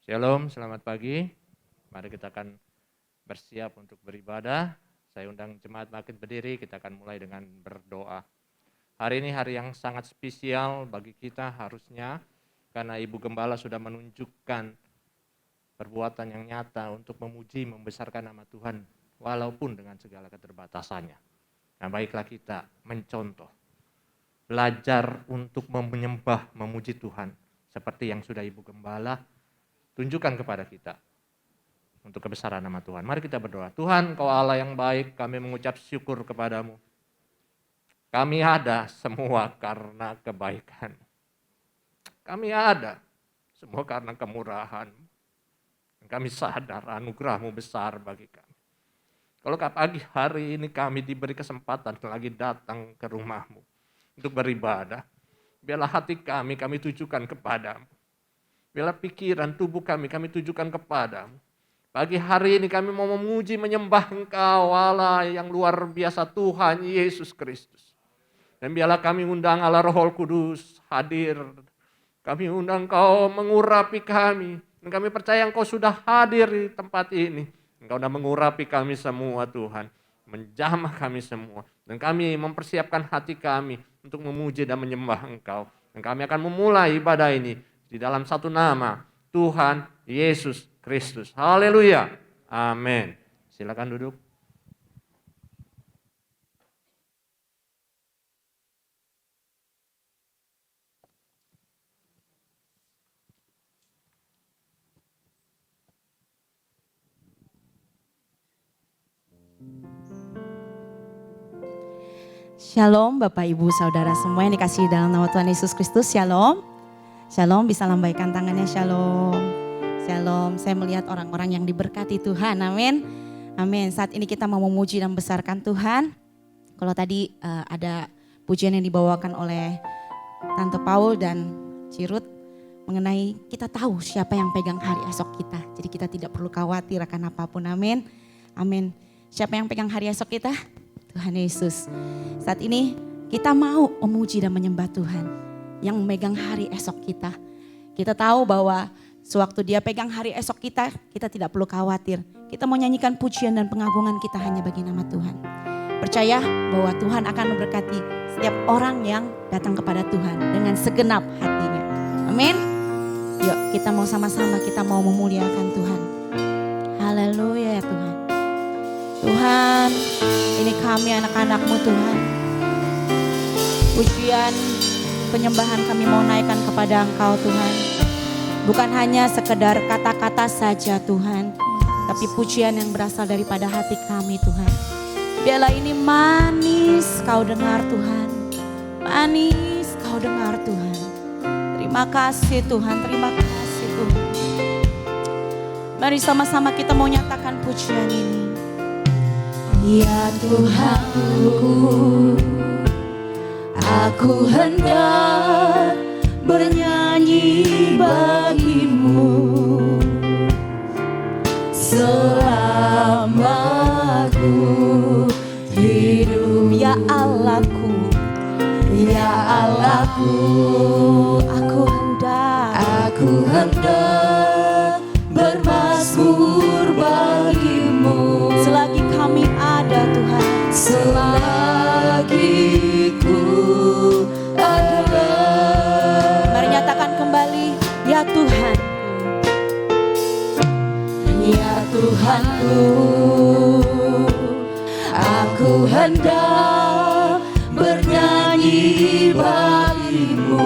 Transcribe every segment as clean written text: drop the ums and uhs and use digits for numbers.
Shalom, selamat pagi. Mari kita akan bersiap untuk beribadah. Saya undang jemaat makin berdiri, kita akan mulai dengan berdoa. Hari ini hari yang sangat spesial bagi kita harusnya, karena Ibu Gembala sudah menunjukkan perbuatan yang nyata untuk memuji, membesarkan nama Tuhan, walaupun dengan segala keterbatasannya. Nah, baiklah kita mencontoh, belajar untuk menyembah, memuji Tuhan, seperti yang sudah Ibu Gembala tunjukkan kepada kita untuk kebesaran nama Tuhan. Mari kita berdoa. Tuhan, Kau Allah yang baik, kami mengucap syukur kepadamu. Kami ada semua karena kebaikan. Kami ada semua karena kemurahan. Kami sadar anugerah-Mu besar bagi kami. Kalau pagi hari ini kami diberi kesempatan lagi datang ke rumah-Mu untuk beribadah, biarlah hati kami tujukan kepadamu. Biarlah pikiran tubuh kami tujukan kepadamu. Pagi hari ini kami mau memuji, menyembah Engkau Allah yang luar biasa, Tuhan Yesus Kristus. Dan biarlah kami undang Allah Roh Kudus hadir. Kami undang Engkau mengurapi kami. Dan kami percaya Engkau sudah hadir di tempat ini. Engkau sudah mengurapi kami semua Tuhan. Menjamah kami semua. Dan kami mempersiapkan hati kami untuk memuji dan menyembah Engkau. Dan kami akan memulai ibadah ini di dalam satu nama, Tuhan Yesus Kristus. Haleluya. Amin. Silakan duduk. Shalom Bapak Ibu Saudara semua yang dikasihi dalam nama Tuhan Yesus Kristus. Shalom. Shalom, bisa lambaikan tangannya. Shalom. Shalom. Saya melihat orang-orang yang diberkati Tuhan. Amin. Amin. Saat ini kita mau memuji dan membesarkan Tuhan. Kalau tadi ada pujian yang dibawakan oleh Tante Paul dan Cirut mengenai kita tahu siapa yang pegang hari esok kita. Jadi kita tidak perlu khawatir akan apapun. Amin. Amin. Siapa yang pegang hari esok kita? Tuhan Yesus. Saat ini kita mau memuji dan menyembah Tuhan yang memegang hari esok kita. Kita tahu bahwa sewaktu Dia pegang hari esok kita, kita tidak perlu khawatir. Kita mau nyanyikan pujian dan pengagungan kita hanya bagi nama Tuhan. Percaya bahwa Tuhan akan memberkati setiap orang yang datang kepada Tuhan dengan segenap hatinya. Amin. Yuk kita mau sama-sama, kita mau memuliakan Tuhan. Haleluya ya Tuhan. Tuhan, ini kami anak-anak-Mu Tuhan. Pujian, penyembahan kami mau naikkan kepada Engkau Tuhan. Bukan hanya sekedar kata-kata saja Tuhan, tapi pujian yang berasal daripada hati kami Tuhan. Biarlah ini manis Kau dengar Tuhan. Manis Kau dengar Tuhan. Terima kasih Tuhan, terima kasih Tuhan. Mari sama-sama kita mau nyatakan pujian ini. Ya Tuhanku, aku hendak bernyanyi bagi-Mu selama ku hidup. Ya Allahku, ya Allahku, aku hendak bermazmur bagi-Mu selagi kami ada Tuhan. Selagi ku ada. Mari nyatakan kembali, ya Tuhan, ya Tuhanku, aku hendak bernyanyi bagi-Mu,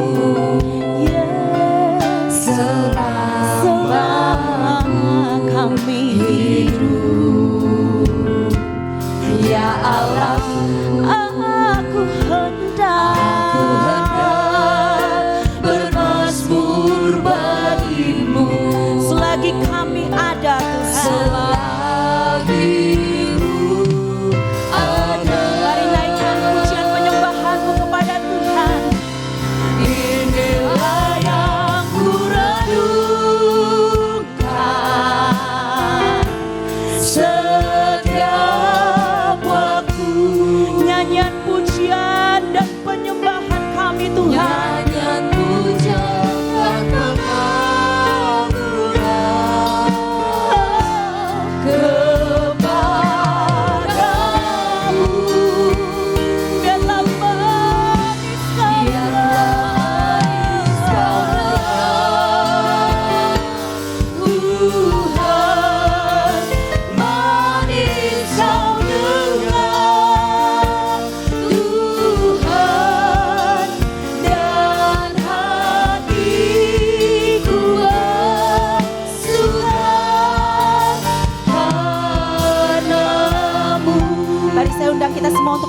selama kami hidup. Ya Allah, aku hendak bermazmur bagi-Mu selagi kami ada Tuhan. Selagi ku ada. Mari naikkan pujian penyembahan-Mu kepada Tuhan. Inilah yang ku renungkan,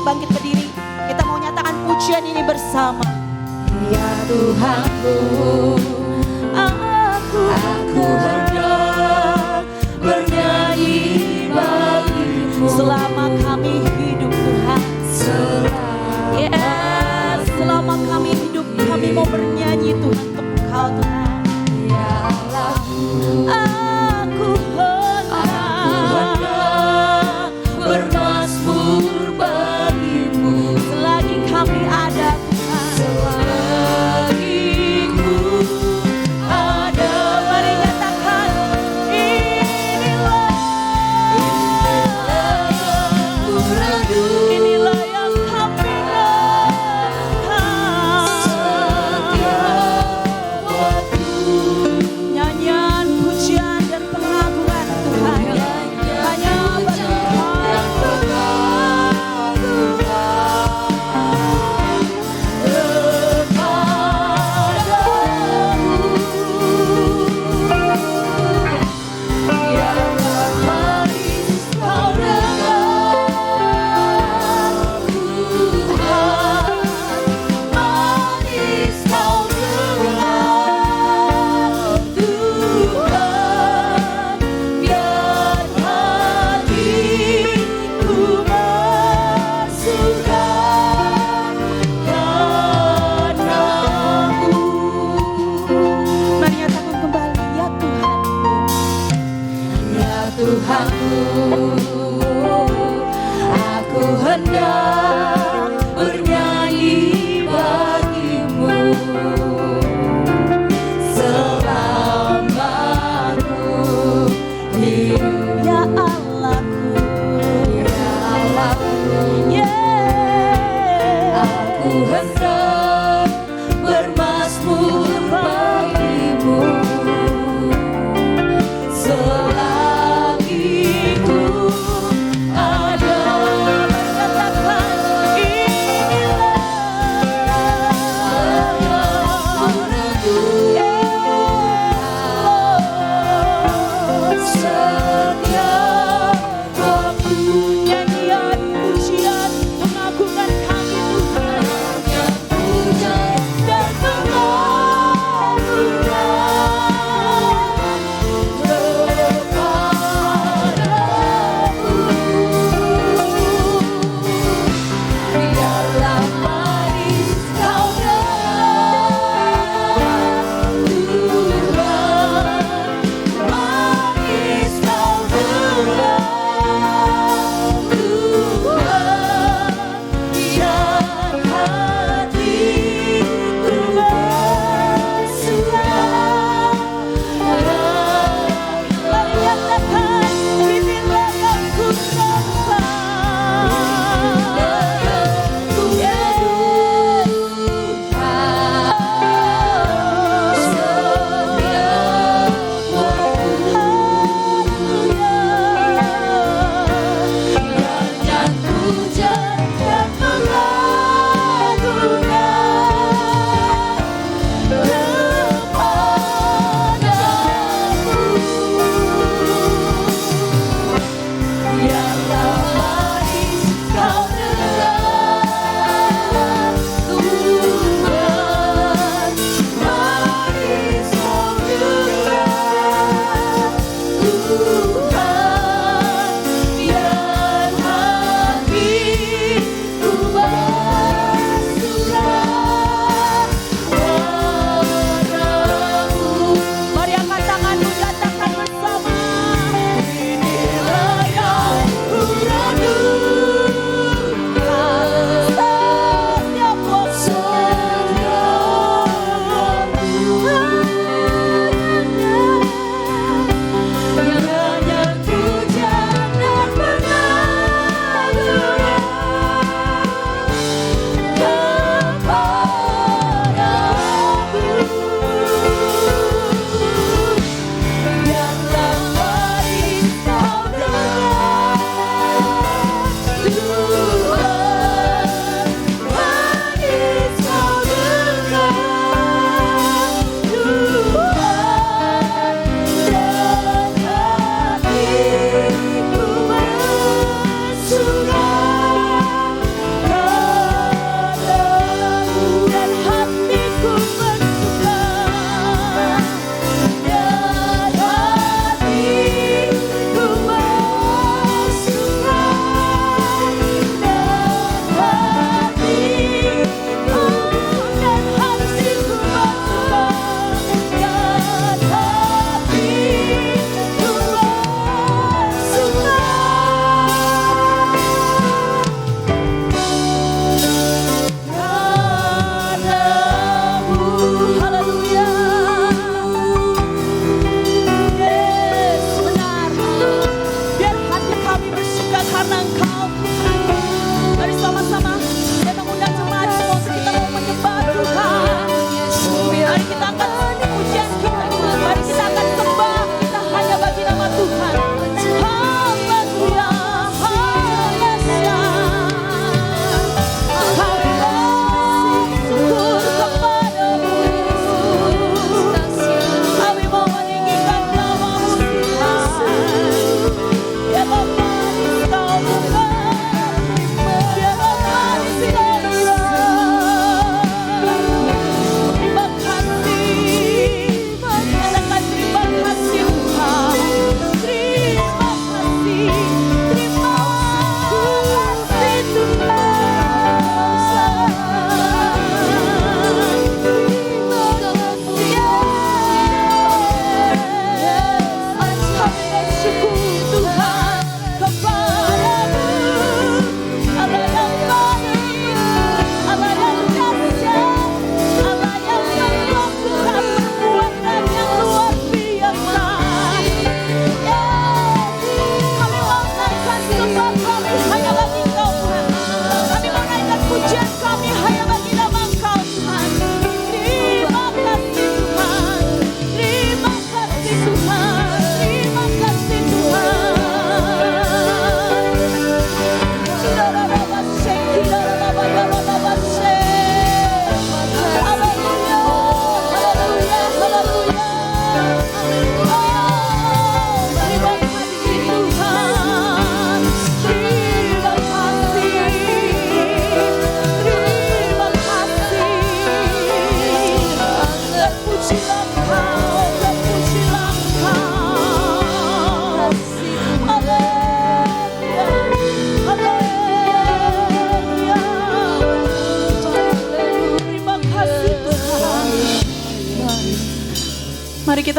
untuk bangkit berdiri. Kita mau nyatakan pujian ini bersama. Ya Tuhanku, aku hendak bernyanyi bagimu selama kami hidup Tuhan. Selama kami hidup, kami mau bernyanyi Tuhan untuk Engkau Tuhan. Ya Allah, aku hendak bermazmur bagimu selagi kami ada Tuhan. Selagi ku ada, mari nyatakan inilah yang kami nyanyian, pujian dan pengagungan Tuhan hanya bagi aku hendak bernyanyi bagimu selama ku hidup. Ya Allahku, ya Allahku, aku hendak bermazmur bagimu selagi ku ada. Katakan inilah setiap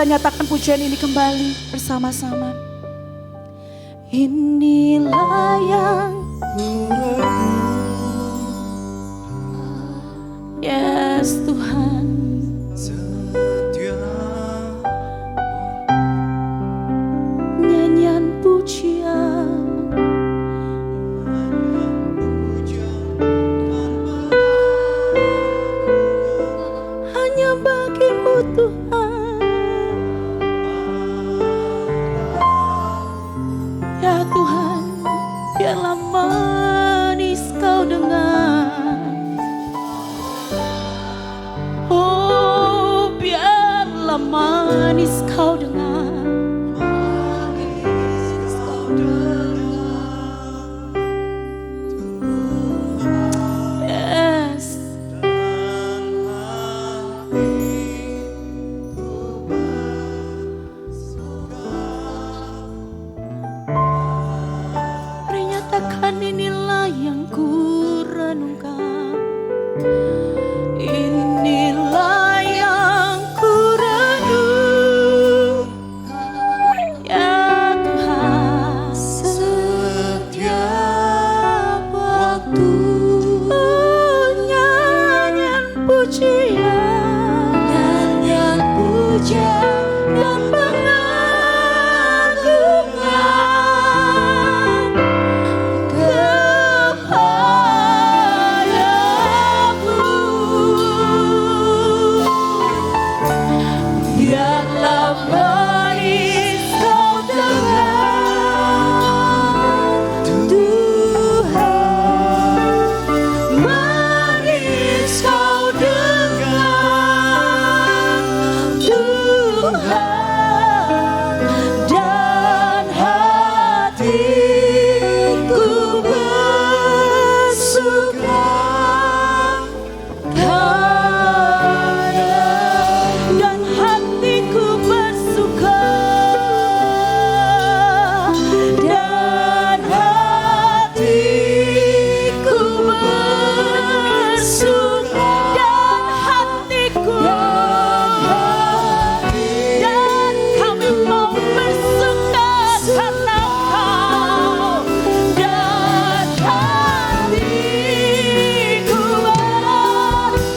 kita nyatakan pujian ini kembali bersama-sama. Inilah yang yes Tuhan. Nyanyian pujian hanya bagimu Tuhan. Ya Tuhan, biarlah manis kau dengar. Oh, biarlah manis kau dengar. Yes. Nyatakan inilah yang ku renungkan. Inilah yang ku renungkan. Ya Tuhan, setiap waktu nyanyian pujian, nyanyian pujian dan pengagungan kepadamu. Biarlah manis kau dengar, Tuhan. Manis kau dengar, Tuhan. Dan hatiku bersuka dan hatiku bersuka dan hatiku bersuka dan hatiku dan kami mau bersuka karena Kau dan hatiku bersuka.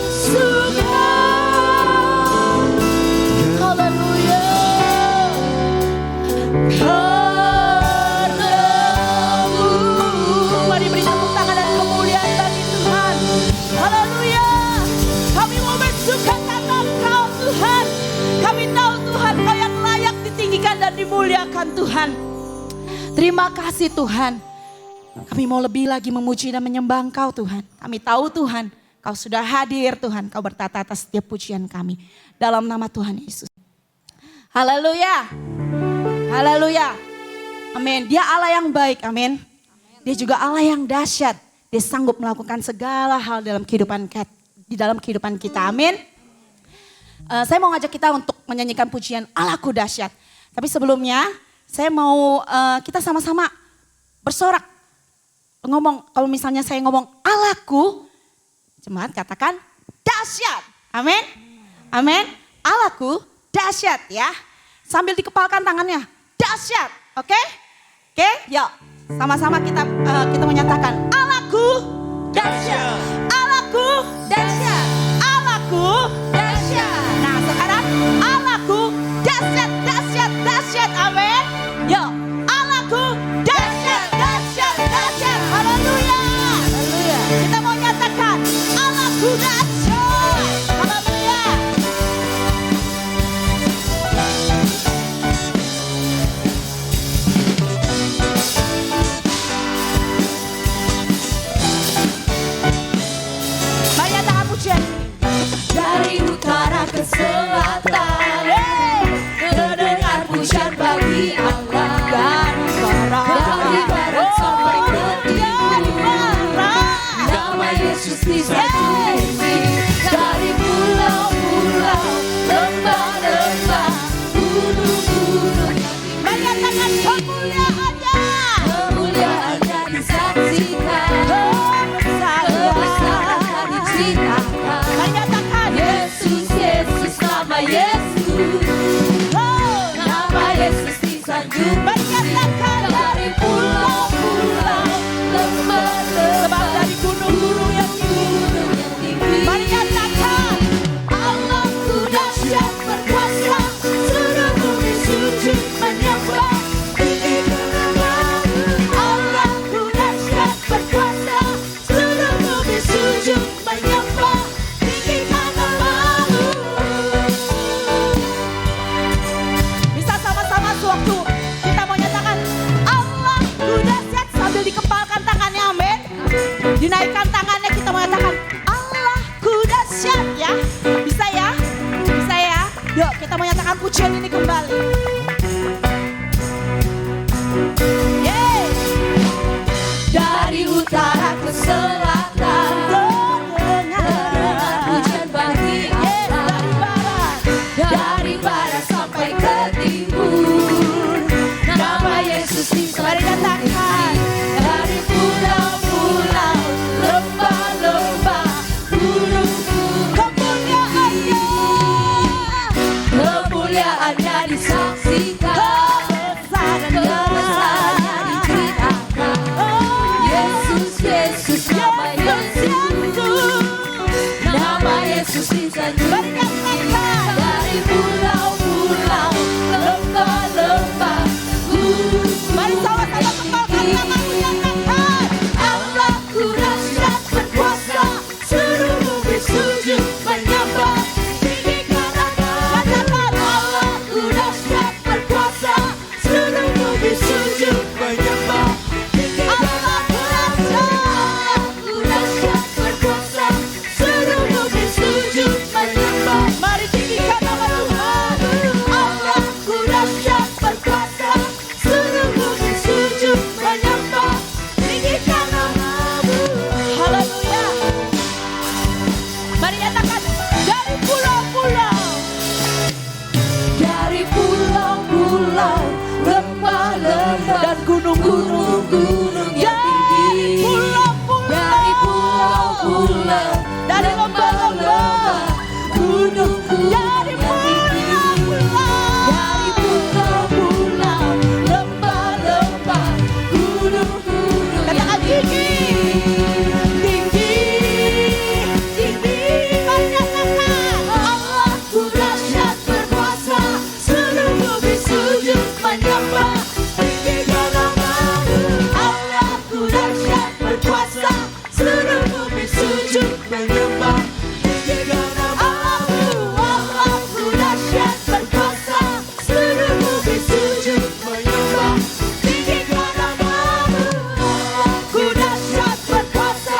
Haleluya. Karenamu. Mari beri tepuk tangan dan kemuliaan bagi Tuhan. Haleluya. Kami mau bersuka karena Kau Tuhan. Kami tahu Tuhan Kau yang layak ditinggikan dan dimuliakan Tuhan. Terima kasih Tuhan. Kami mau lebih lagi memuji dan menyembah Engkau Tuhan. Kami tahu Tuhan Kau sudah hadir Tuhan. Kau bertata atas setiap pujian kami. Dalam nama Tuhan Yesus. Haleluya. Haleluya. Amin. Dia Allah yang baik. Amin. Dia juga Allah yang dahsyat. Dia sanggup melakukan segala hal dalam kehidupan kita. Amin. Saya mau ngajak kita untuk menyanyikan pujian Allahku dahsyat. Tapi sebelumnya saya mau kita sama-sama bersorak. Ngomong, kalau misalnya saya ngomong Allahku, jemaat katakan dahsyat. Amin. Amin. Allahku dahsyat ya. Sambil dikepalkan tangannya. Dahsyat. Oke? Oke? Yuk. Sama-sama kita menyatakan Allahku dahsyat. Allahku dahsyat. Allahku dahsyat. Nah, sekarang Allahku dahsyat, dahsyat, dahsyat. Amin. Yuk. Allahku dahsyat, dahsyat, dahsyat. Haleluya. Haleluya. Kita mau nyatakan Allahku dahsyat. Haleluya. Mari nyatakan pujian ini. Dari utara ke selatan, ke Yesus disanjung Mari katakan dari pulau-pulau, lembah-lembah, sebab dari gunung-gunung yang tinggi. gunung yang tinggi. Mari katakan Allahku dahsyat berkuasa, seluruh bumi sujud menyembah. Allahku dahsyat berkuasa, seluruh bumi sujud menyembah. Tinggikan namamu. bisa sama-sama sewaktu kita mau nyatakan Allahku dahsyat sambil dikepalkan tangannya, amin. Dinaikkan tangannya, kita mau nyatakan Allahku dahsyat ya. Bisa ya? Bisa ya? Yuk kita mau nyatakan pujian ini kembali. Yeay. Dari utara ke selatan, terdengar pujian bagi Allah. Dari barat sampai ke timur, nama Yesus Mari disanjung katakan dari pulau-pulau, lembah-lembah, gunung-gunung. kemuliaannya, Kemuliaannya disaksikan, kebesarannya diceritakan. Yesus, Yesus, nama Yesus, nama Yesus disanjung dari pulau-pulau, lembah-lembah, Mari sama-sama kepalkan tangannya, katakan Allahku dahsyat berkuasa, seluruh bumi sujud menyembah. Tinggikan namamu. Allahku dahsyat berkuasa, seluruh bumi sujud menyembah. Allahku dahsyat. Allahku dahsyat berkuasa, seluruh bumi sujud menyembah. Mari tinggikan nama Tuhan. Allahku dahsyat berkuasa, seluruh bumi sujud menyembah. Tinggikan namamu. Haleluya. Mari nyatakan dari pulau-pulau, Dari pulau-pulau, lembah-lembah, dan gunung-gunung, gunung-gunung yang dari tinggi. pulau-pulau, Dari pulau-pulau, dari lembah-lembah, gunung-gunung dari yang tinggi. pulau-pulau, Dari pulau-pulau, lembah-lembah, gunung-gunung yang katakan tinggi, tinggi, tinggi. Mari nyatakan Allahku dahsyat berkuasa, seluruh bumi sujud menyembah. Tinggikan namamu. Allahku dahsyat berkuasa, seluruh bumi sujud menyembah. Tinggikan namamu. Allahku dahsyat berkuasa, seluruh bumi sujud menyembah. Tinggikan namamu. Allahku dahsyat berkuasa,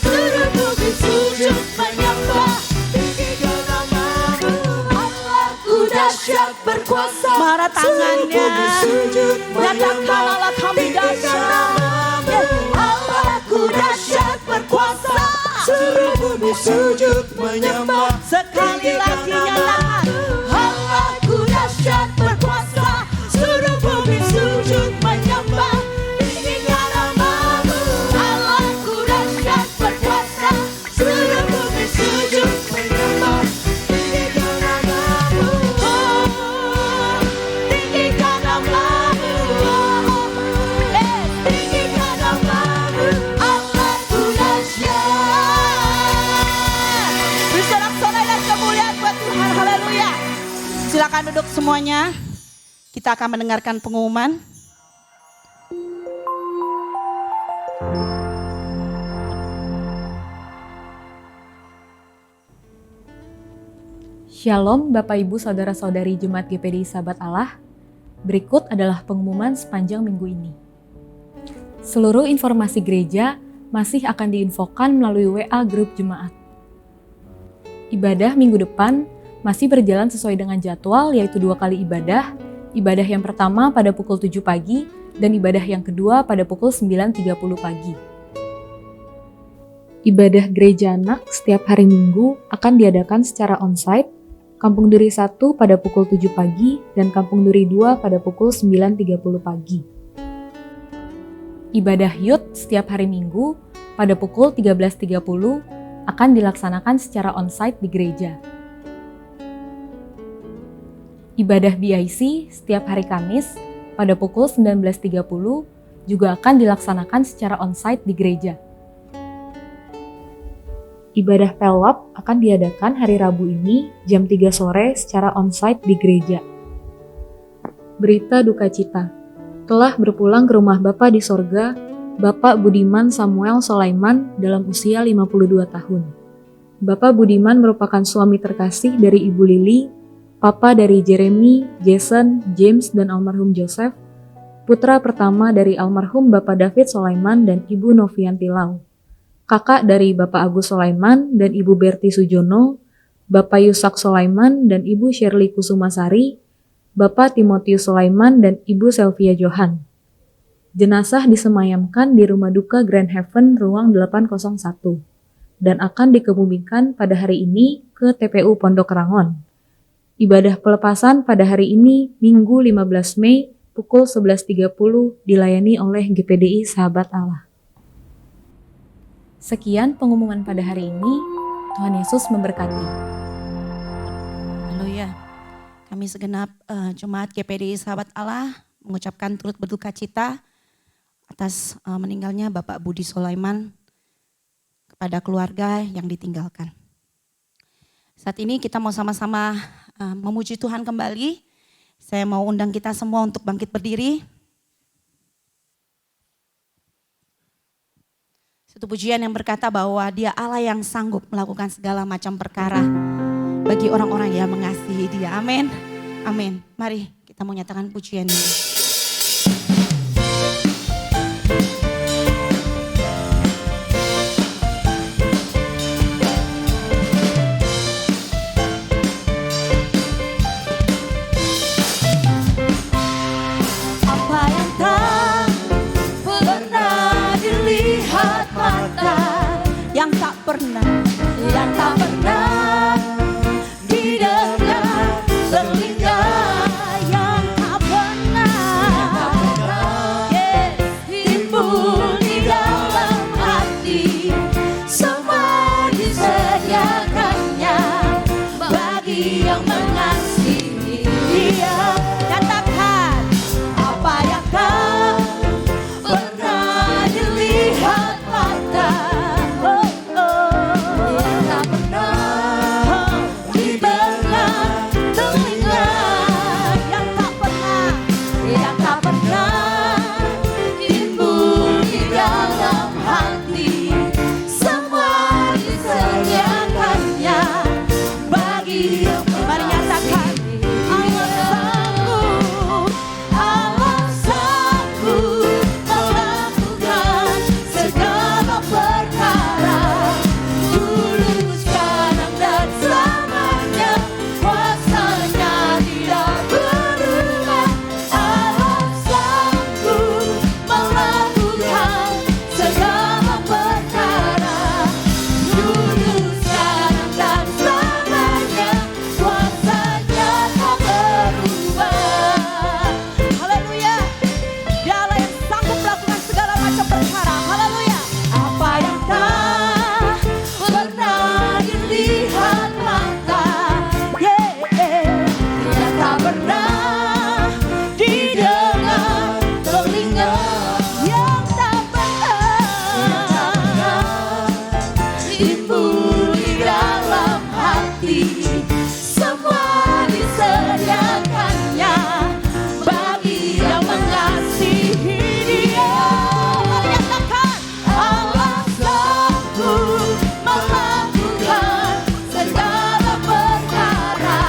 seluruh bumi sujud menyembah. Tinggikan namamu. Allahku dahsyat berkuasa, Mara tangannya, nyatakan Allah kami dahsyat. Allahku dahsyat berkuasa, seluruh bumi sujud menyembah. Sekali lagi nyatakan Allahku dahsyat berkuasa, seluruh bumi sujud menyembah. Tinggikan namamu. Allahku dahsyat berkuasa, seluruh bumi sujud menyembah. Tinggikan namamu. Tinggikan namamu. Tinggikan namamu. Allahku dahsyat. bersorak-sorai dan kemuliaan buat Tuhan. Haleluya. Silakan duduk semuanya. Kita akan mendengarkan pengumuman. Shalom Bapak Ibu Saudara-saudari Jemaat GPDI Sahabat Allah. Berikut adalah pengumuman sepanjang minggu ini. Seluruh informasi gereja masih akan diinfokan melalui WA grup jemaat. Ibadah minggu depan masih berjalan sesuai dengan jadwal, yaitu 2 kali ibadah. Ibadah yang pertama pada pukul 7 pagi dan ibadah yang kedua pada pukul 9.30 pagi. Ibadah gereja anak setiap hari Minggu akan diadakan secara onsite, Kampung Duri 1 pada pukul 7 pagi dan Kampung Duri 2 pada pukul 9.30 pagi. Ibadah Youth setiap hari Minggu pada pukul 13.30 akan dilaksanakan secara onsite di gereja. Ibadah BIC setiap hari Kamis pada pukul 19.30 juga akan dilaksanakan secara onsite di gereja. Ibadah Pelwap akan diadakan hari Rabu ini jam 3 sore secara onsite di gereja. Berita duka cita. Telah berpulang ke rumah Bapa di sorga, Bapak Budiman Samuel Sulaiman dalam usia 52 tahun. Bapak Budiman merupakan suami terkasih dari Ibu Lili, papa dari Jeremy, Jason, James, dan almarhum Joseph, putra pertama dari almarhum Bapak David Sulaiman dan Ibu Novianti Lau, kakak dari Bapak Agus Sulaiman dan Ibu Berti Sujono, Bapak Yusak Sulaiman dan Ibu Shirley Kusumasari, Bapak Timotius Sulaiman dan Ibu Selvia Johan. Jenazah disemayamkan di Rumah Duka Grand Heaven ruang 801 dan akan dikebumikan pada hari ini ke TPU Pondok Rangon. Ibadah pelepasan pada hari ini Minggu 15 Mei pukul 11.30 dilayani oleh GPDI Sahabat Allah. Sekian pengumuman pada hari ini. Tuhan Yesus memberkati. Haleluya. Kami segenap jemaat GPDI Sahabat Allah mengucapkan turut berduka cita atas meninggalnya Bapak Budi Sulaiman kepada keluarga yang ditinggalkan. Saat ini kita mau sama-sama memuji Tuhan kembali. Saya mau undang kita semua untuk bangkit berdiri. Satu pujian yang berkata bahwa Dia Allah yang sanggup melakukan segala macam perkara bagi orang-orang yang mengasihi Dia. Amin. Amin. Mari kita mau nyatakan pujian ini. Apa yang tak pernah dilihat mata, yang tak pernah didengar telinga, yang tak pernah timbul di dalam hati, semua disediakannya bagi yang mengasihi Dia. Katakan, apa yang tak pernah dilihat mata, yang tak pernah didengar telinga, yang tak pernah timbul di dalam hati, semua disediakannya bagi yang Mari nyatakan. Allah sanggup melakukan segala perkara, dulu, sekarang, dan selamanya. Kuasanya tidak berubah. Allah sanggup melakukan segala perkara, dulu, sekarang, dan selamanya. Kuasanya tak berubah. Haleluya. Dia Allah yang sanggup melakukan segala macam perkara. Haleluya. Apa yang tak pernah dilihat mata, yang tak pernah didengar telinga, yang tak pernah timbul di dalam hati, semua disediakannya bagi yang mengasihi Dia. Menyatakan, Allah sanggup melakukan segala perkara,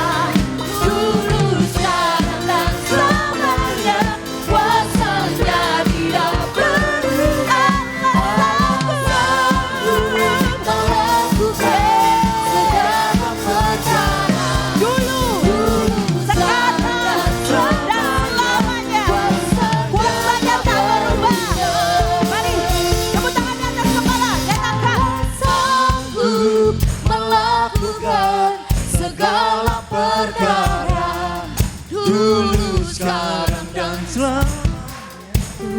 dulu, sekarang, dan selamanya. Kuasanya tidak berubah. Allah sanggup melakukan segala perkara, dulu, sekarang, dan selamanya. Kuasanya tak berubah. Mari tepuk tangan di atas kepala. Nyatakan. Sanggup melakukan segala perkara, dulu, sekarang, dan selamanya.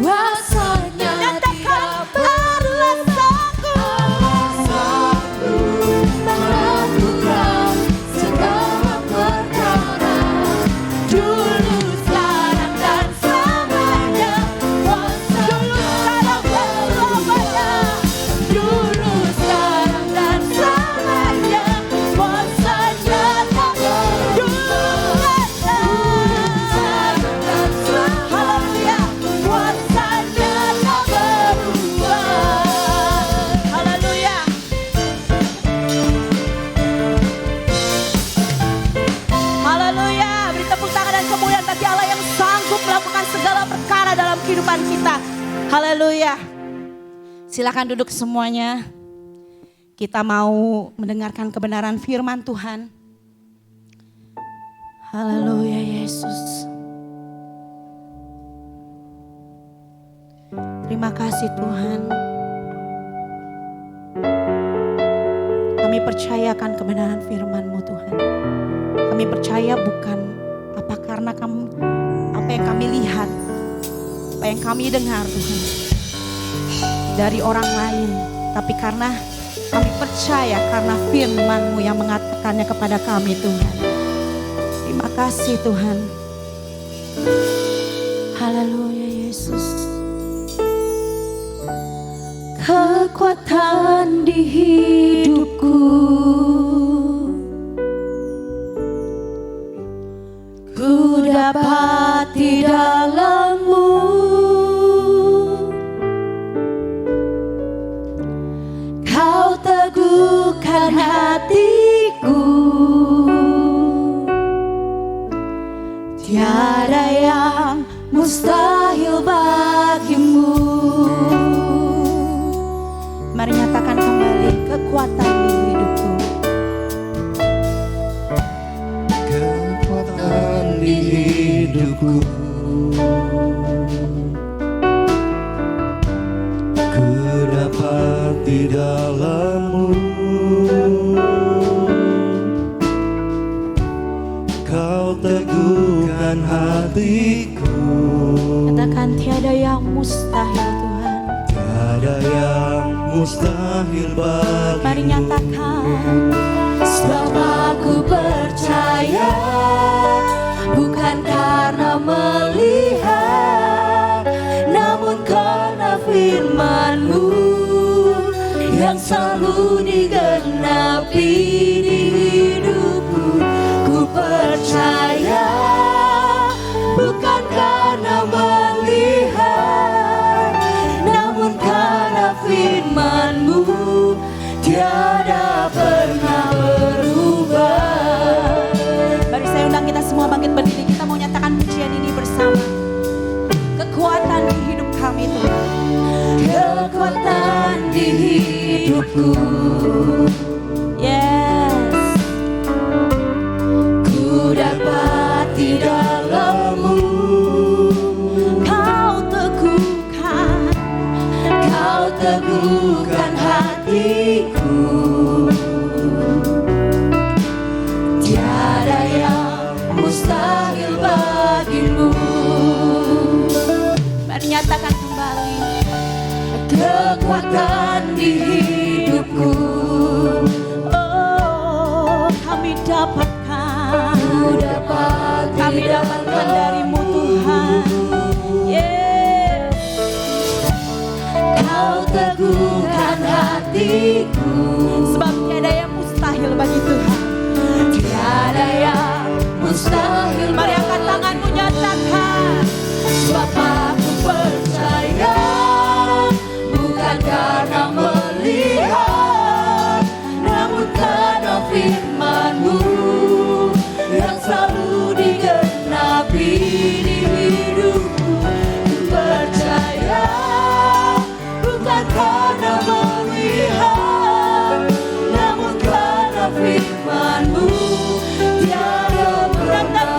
Kuasanya Nyatakan. tidak Allah sanggup melakukan segala perkara, kehidupan kita. Haleluya. Silakan duduk semuanya. Kita mau mendengarkan kebenaran firman Tuhan. Haleluya Yesus. Terima kasih Tuhan. Kami percayakan kebenaran firman-Mu Tuhan. Kami percaya bukan apa karena apa yang kami lihat, apa yang kami dengar Tuhan dari orang lain, tapi karena kami percaya karena firman-Mu yang mengatakannya kepada kami Tuhan. Terima kasih Tuhan. Haleluya Yesus. Kekuatan di hidupku, ku dapat di dalam-Mu. Kau teguhkan hatiku, tiada yang mustahil bagimu. Mari nyatakan kembali kekuatan di hidupku. Kekuatan di hidupku, ku dapat di dalam-Mu. Kau teguhkan hatiku, Katakan tiada yang mustahil Tuhan. tiada yang mustahil bagimu. Mari nyatakan. Sebab aku percaya, bukan karena melihat, namun karena firman-Mu yang selalu digenapi di hidupku. Ku percaya, bukan karena melihat, namun karena firman-Mu tiada pernah berubah. Mari saya undang kita semua bangkit berdiri. Kita mau nyatakan pujian ini bersama. Kekuatan di hidup kami Tuhan. Kekuatan di hidupku, Yes. ku dapat di dalam-Mu. Kau teguhkan hatiku, tiada yang mustahil bagimu. Mari nyatakan kembali. Kekuatan di hidupku, Oh, kami dapatkan. Kami dapatkan dari-Mu Tuhan. Yes. Kau teguhkan hatiku, Sebab tiada yang mustahil bagi Tuhan. tiada yang mustahil. Mari angkat tanganmu nyatakan. Sebab aku percaya, bukan karena melihat, namun karena firman-Mu yang selalu digenapi di hidupku. Ku percaya, bukan karena melihat, namun karena firman-Mu tiada pernah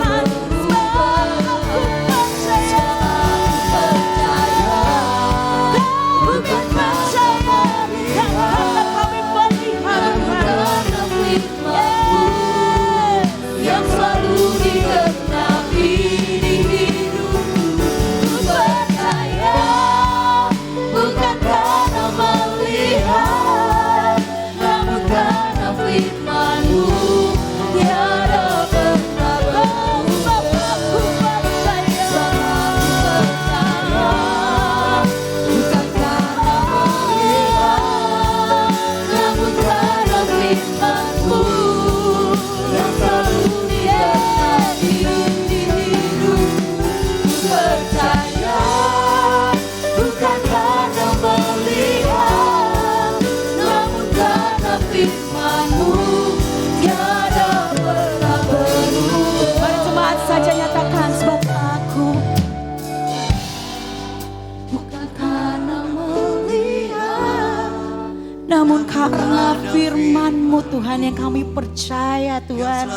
Karena firman-Mu Tuhan yang kami percaya Tuhan.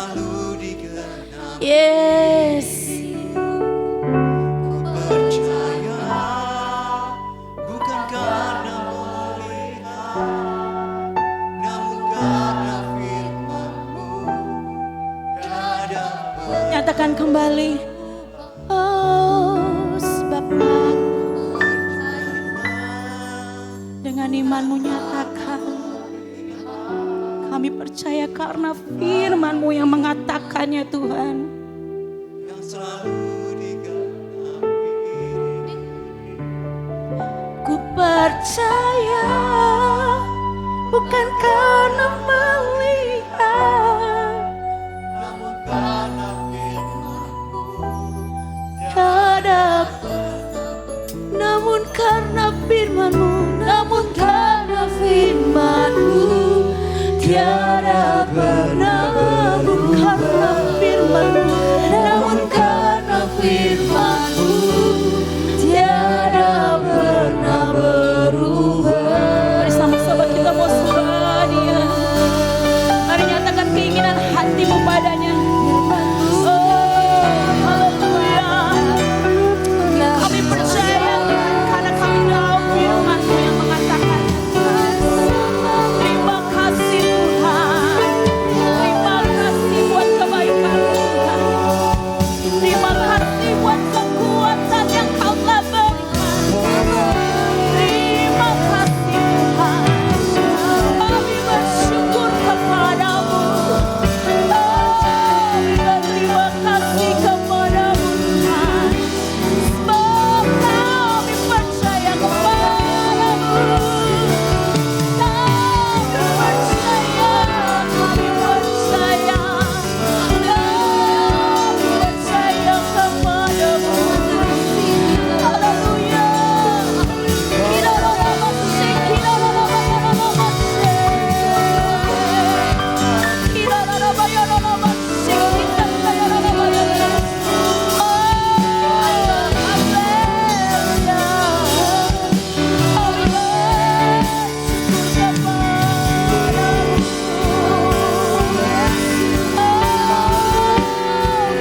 Yes. Bukan karena melihat, namun karena firman-Mu dapat Nyatakan kembali. Oh, sebab dengan iman-Mu nyatakan. Kami percaya karena firman-Mu yang mengatakannya Tuhan. yang selalu digenapi. Ku percaya bukan karena melihat, Namun karena firman-Mu hadap, namun karena firman-Mu, namun karena firman-Mu tiada pernah karena firman-Mu, namun karena firman-Mu tiada pernah berubah. Mari sama-sama kita mau sembah Dia. Mari nyatakan keinginan hatimu padanya. Oh, haleluya. Kami percaya karena kami tahu firman-Mu yang mengatakan. Terima kasih Tuhan. Terima kasih buat kebaikan Tuhan. Terima kasih buat kekuatan yang Kau telah berikan. Terima kasih Tuhan. Kami bersyukur kepadamu. Kami berterima kasih kepadamu Tuhan. Sebab kami percaya kepadamu. Kami percaya kepadamu. Haleluya.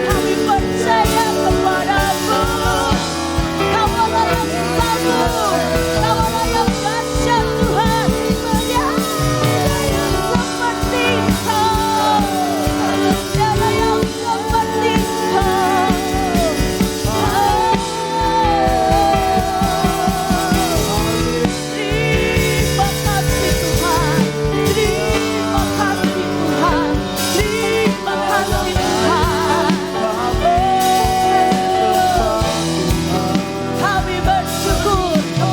Kami percaya kepadamu. Kamu adalah yang satu. Kamu adalah yang dahsyat Tuhan. Tiada yang seperti Kau. Tiada yang seperti Kau. Terima kasih Tuhan. Terima kasih Tuhan. Terima kasih Tuhan. Kami bersyukur.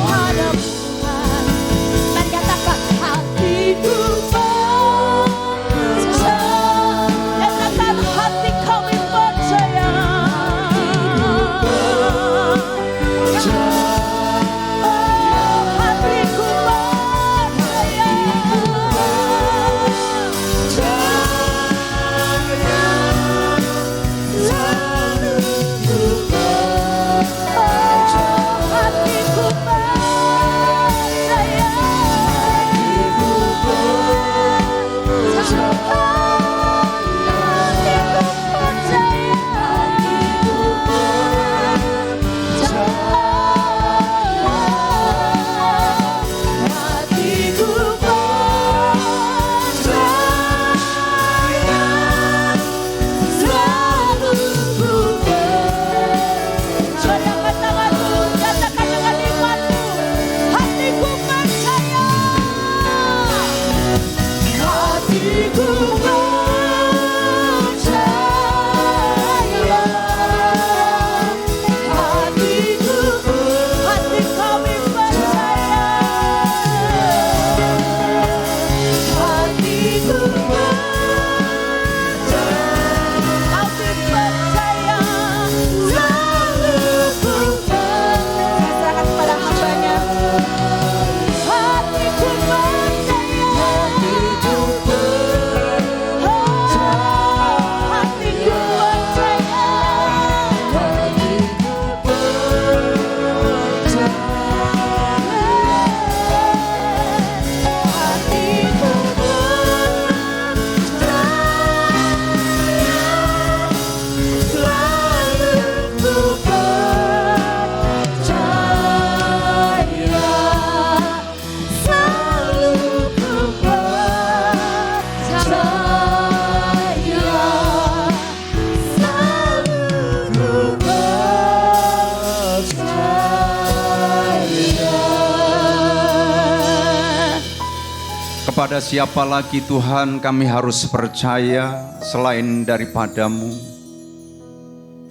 Kepada siapa lagi Tuhan kami harus percaya selain daripada-Mu.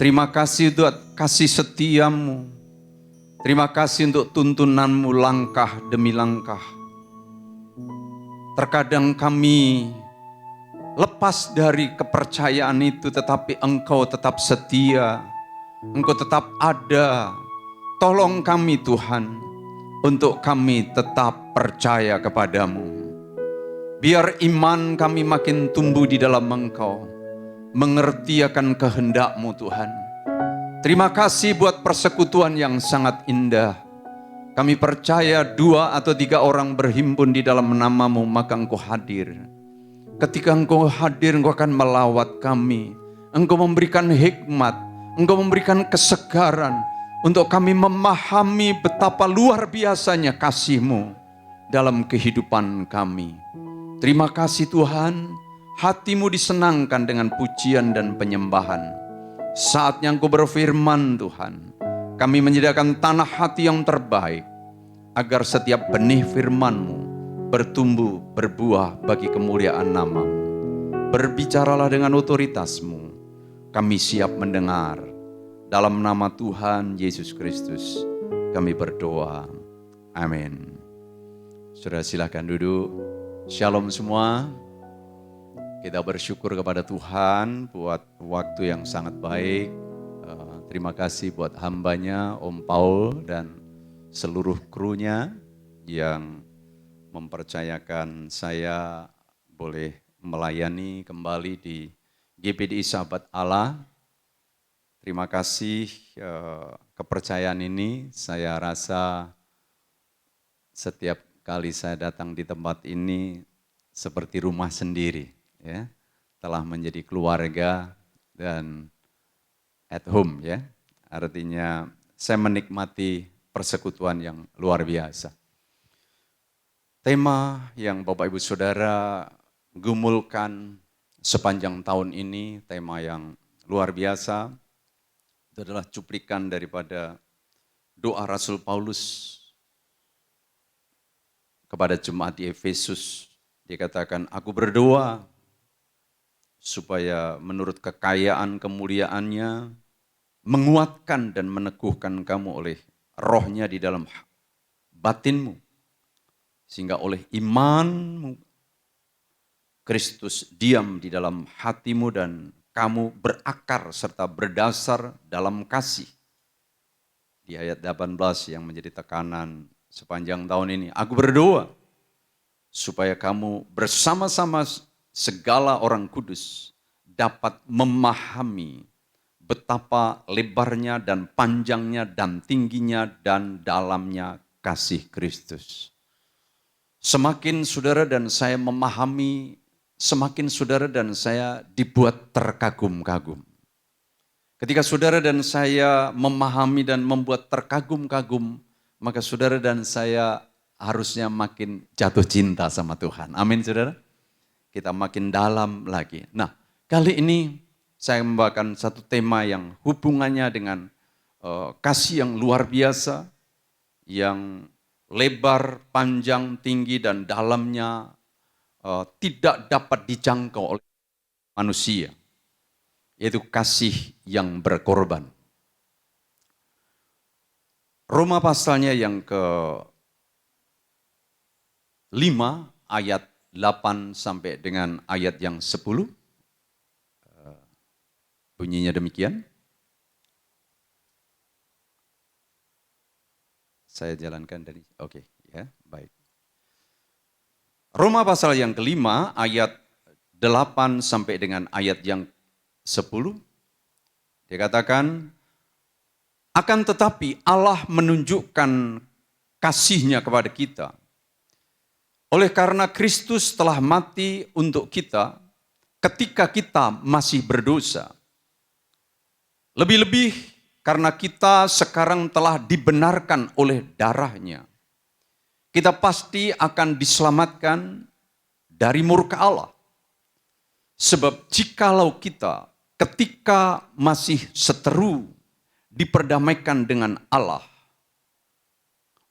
Terima kasih untuk kasih setia-Mu. Terima kasih untuk tuntunan-Mu langkah demi langkah. Terkadang kami lepas dari kepercayaan itu, tetapi Engkau tetap setia. Engkau tetap ada. Tolong kami Tuhan, untuk kami tetap percaya kepadamu. Biar iman kami makin tumbuh di dalam Engkau, mengerti akan kehendak-Mu Tuhan. Terima kasih buat persekutuan yang sangat indah. Kami percaya 2 atau 3 orang berhimpun di dalam nama-Mu, maka Engkau hadir. Ketika Engkau hadir, Engkau akan melawat kami. Engkau memberikan hikmat, Engkau memberikan kesegaran, untuk kami memahami betapa luar biasanya kasih-Mu dalam kehidupan kami. Terima kasih Tuhan, hati-Mu disenangkan dengan pujian dan penyembahan. Saatnya Engkau berfirman Tuhan, kami menyediakan tanah hati yang terbaik, agar setiap benih firman-Mu bertumbuh, berbuah bagi kemuliaan nama-Mu. Berbicaralah dengan otoritas-Mu, kami siap mendengar. Dalam nama Tuhan Yesus Kristus kami berdoa. Amin. Saudara silakan duduk. Shalom semua. Kita bersyukur kepada Tuhan buat waktu yang sangat baik. Terima kasih buat hambanya Om Paul dan seluruh krunya yang mempercayakan saya boleh melayani kembali di GPDI Sahabat Allah. Terima kasih kepercayaan ini, saya rasa setiap kali saya datang di tempat ini seperti rumah sendiri, ya, telah menjadi keluarga dan at home, ya. Artinya saya menikmati persekutuan yang luar biasa. Tema yang Bapak Ibu Saudara gumulkan sepanjang tahun ini, tema yang luar biasa. Itu adalah cuplikan daripada doa Rasul Paulus kepada jemaat di Efesus. Dia katakan, aku berdoa supaya menurut kekayaan kemuliaannya menguatkan dan meneguhkan kamu oleh rohnya di dalam batinmu. Sehingga oleh imanmu Kristus diam di dalam hatimu dan kamu berakar serta berdasar dalam kasih. Di ayat 18 yang menjadi tekanan sepanjang tahun ini. Aku berdoa supaya kamu bersama-sama segala orang kudus dapat memahami betapa lebarnya dan panjangnya dan tingginya dan dalamnya kasih Kristus. Semakin saudara dan saya memahami, semakin saudara dan saya dibuat terkagum-kagum. Ketika saudara dan saya memahami dan membuat terkagum-kagum, maka saudara dan saya harusnya makin jatuh cinta sama Tuhan. Amin saudara. Kita makin dalam lagi. Nah, kali ini saya membawakan satu tema yang hubungannya dengan kasih yang luar biasa, yang lebar, panjang, tinggi, dan dalamnya tidak dapat dijangkau oleh manusia, yaitu kasih yang berkorban. Roma pasalnya yang ke-5 ayat 8 sampai dengan ayat yang 10. Bunyinya demikian. Saya jalankan dari, oke, ya, baik. Roma pasal yang ke-5 ayat 8 sampai dengan ayat yang 10. Dia katakan, akan tetapi Allah menunjukkan kasih-Nya kepada kita. Oleh karena Kristus telah mati untuk kita ketika kita masih berdosa. Lebih-lebih karena kita sekarang telah dibenarkan oleh darah-Nya. Kita pasti akan diselamatkan dari murka Allah. Sebab jikalau kita ketika masih seteru diperdamaikan dengan Allah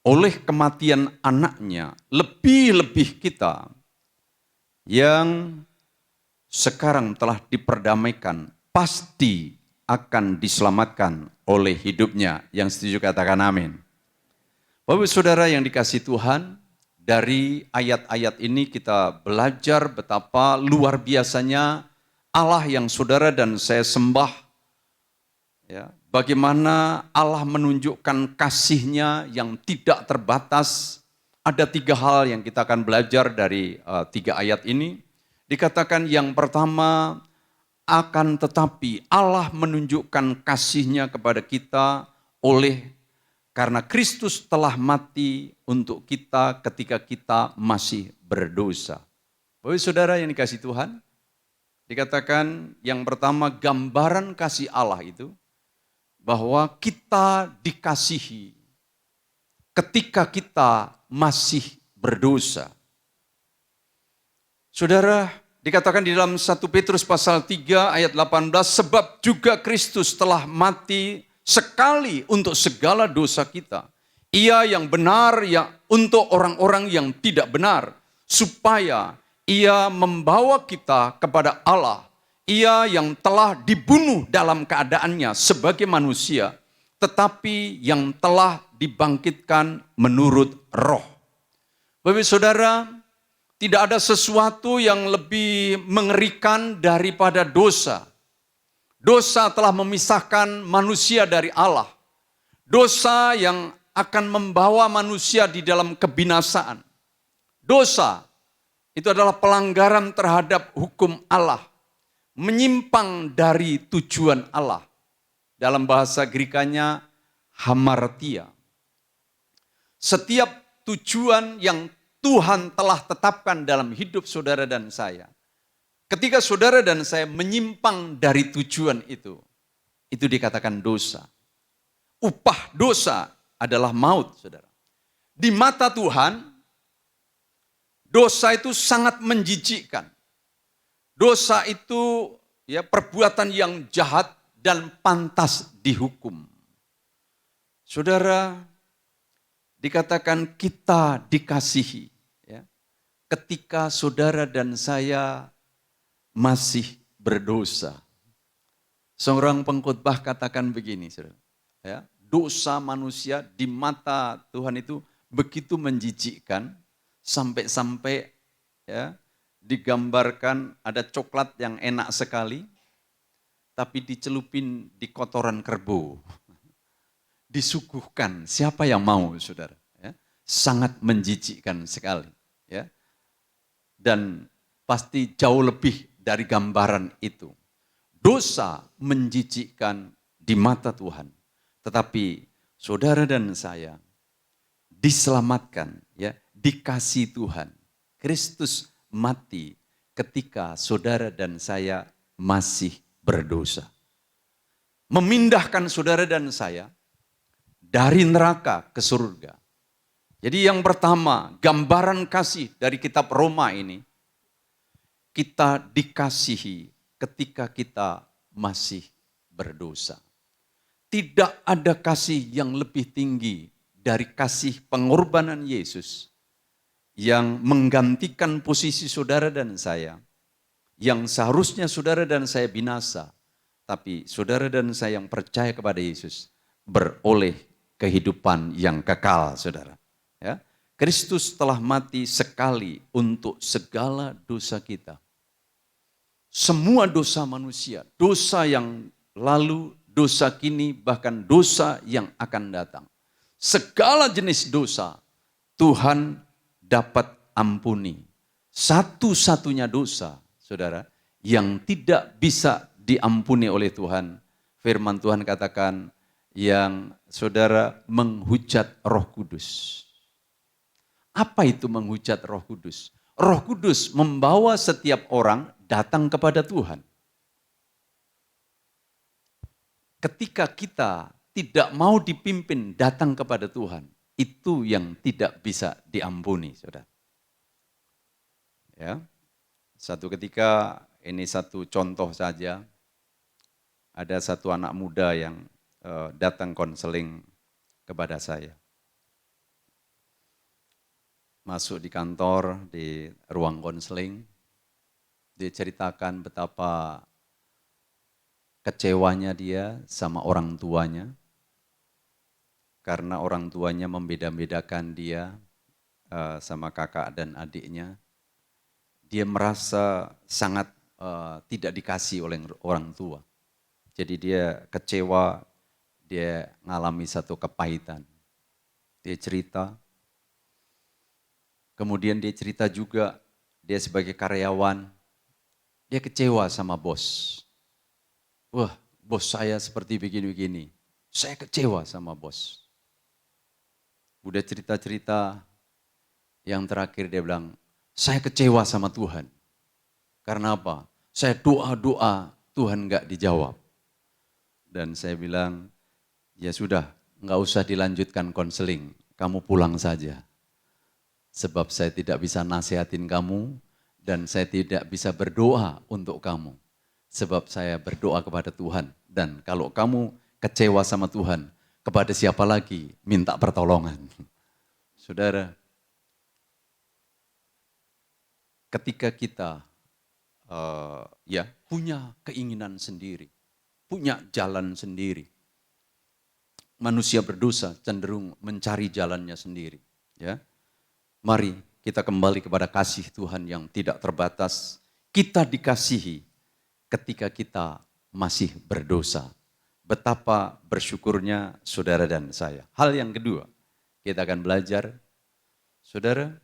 oleh kematian anaknya, lebih-lebih kita yang sekarang telah diperdamaikan pasti akan diselamatkan oleh hidupnya. Yang setuju katakan amin. Bapak saudara yang dikasihi Tuhan, dari ayat-ayat ini kita belajar betapa luar biasanya Allah yang saudara dan saya sembah. Ya, bagaimana Allah menunjukkan kasih-Nya yang tidak terbatas. Ada 3 hal yang kita akan belajar dari 3 ayat ini. Dikatakan yang pertama, akan tetapi Allah menunjukkan kasih-Nya kepada kita karena Kristus telah mati untuk kita ketika kita masih berdosa. Bapak saudara yang dikasihi Tuhan, dikatakan yang pertama gambaran kasih Allah itu, bahwa kita dikasihi ketika kita masih berdosa. Saudara, dikatakan di dalam 1 Petrus pasal 3 ayat 18, sebab juga Kristus telah mati sekali untuk segala dosa kita. Ia yang benar ya untuk orang-orang yang tidak benar, supaya ia membawa kita kepada Allah. Ia yang telah dibunuh dalam keadaannya sebagai manusia, tetapi yang telah dibangkitkan menurut roh. Bapak saudara, tidak ada sesuatu yang lebih mengerikan daripada dosa. Dosa telah memisahkan manusia dari Allah. Dosa yang akan membawa manusia di dalam kebinasaan. Dosa itu adalah pelanggaran terhadap hukum Allah. Menyimpang dari tujuan Allah. Dalam bahasa Grekanya hamartia. Setiap tujuan yang Tuhan telah tetapkan dalam hidup saudara dan saya. Ketika saudara dan saya menyimpang dari tujuan itu dikatakan dosa. Upah dosa adalah maut, saudara. Di mata Tuhan, dosa itu sangat menjijikkan. Dosa itu ya perbuatan yang jahat dan pantas dihukum. Saudara, dikatakan kita dikasihi ya, ketika saudara dan saya masih berdosa. Seorang pengkhotbah katakan begini, saudara, ya, dosa manusia di mata Tuhan itu begitu menjijikkan sampai-sampai ya digambarkan ada coklat yang enak sekali, tapi dicelupin di kotoran kerbau. Disuguhkan, siapa yang mau, saudara? Ya, sangat menjijikkan sekali. Ya. Dan pasti jauh lebih dari gambaran itu. Dosa menjijikkan di mata Tuhan. Tetapi saudara dan saya diselamatkan, ya, dikasih Tuhan. Kristus mati ketika saudara dan saya masih berdosa. Memindahkan saudara dan saya dari neraka ke surga. Jadi yang pertama, gambaran kasih dari kitab Roma ini, kita dikasihi ketika kita masih berdosa. Tidak ada kasih yang lebih tinggi dari kasih pengorbanan Yesus yang menggantikan posisi saudara dan saya, yang seharusnya saudara dan saya binasa, tapi saudara dan saya yang percaya kepada Yesus beroleh kehidupan yang kekal, saudara. Ya. Kristus telah mati sekali untuk segala dosa kita. Semua dosa manusia, dosa yang lalu, dosa kini, bahkan dosa yang akan datang. Segala jenis dosa Tuhan dapat ampuni. Satu-satunya dosa, saudara, yang tidak bisa diampuni oleh Tuhan. Firman Tuhan katakan, yang saudara menghujat Roh Kudus. Apa itu menghujat Roh Kudus? Roh Kudus membawa setiap orang datang kepada Tuhan. Ketika kita tidak mau dipimpin datang kepada Tuhan, itu yang tidak bisa diampuni, saudara. Ya, satu ketika, ini satu contoh saja, ada satu anak muda yang datang konseling kepada saya. Masuk di kantor, di ruang konseling, Dia ceritakan betapa kecewanya dia sama orang tuanya, karena orang tuanya membeda-bedakan dia sama kakak dan adiknya. Dia merasa sangat tidak dikasih oleh orang tua. Jadi dia kecewa, dia ngalami satu kepahitan. Dia cerita, kemudian dia cerita juga, dia sebagai karyawan, dia kecewa sama bos. Wah, bos saya seperti begini-begini. Saya kecewa sama bos. Udah cerita-cerita, yang terakhir dia bilang, saya kecewa sama Tuhan. Karena apa? Saya doa-doa, Tuhan gak dijawab. Dan saya bilang, ya sudah, gak usah dilanjutkan konseling, kamu pulang saja. Sebab saya tidak bisa nasihatin kamu, dan saya tidak bisa berdoa untuk kamu. Sebab saya berdoa kepada Tuhan, dan kalau kamu kecewa sama Tuhan, kepada siapa lagi minta pertolongan? Saudara, ketika kita punya keinginan sendiri, punya jalan sendiri, manusia berdosa cenderung mencari jalannya sendiri. Ya, mari kita kembali kepada kasih Tuhan yang tidak terbatas. Kita dikasihi ketika kita masih berdosa. Betapa bersyukurnya saudara dan saya. Hal yang kedua, kita akan belajar, saudara,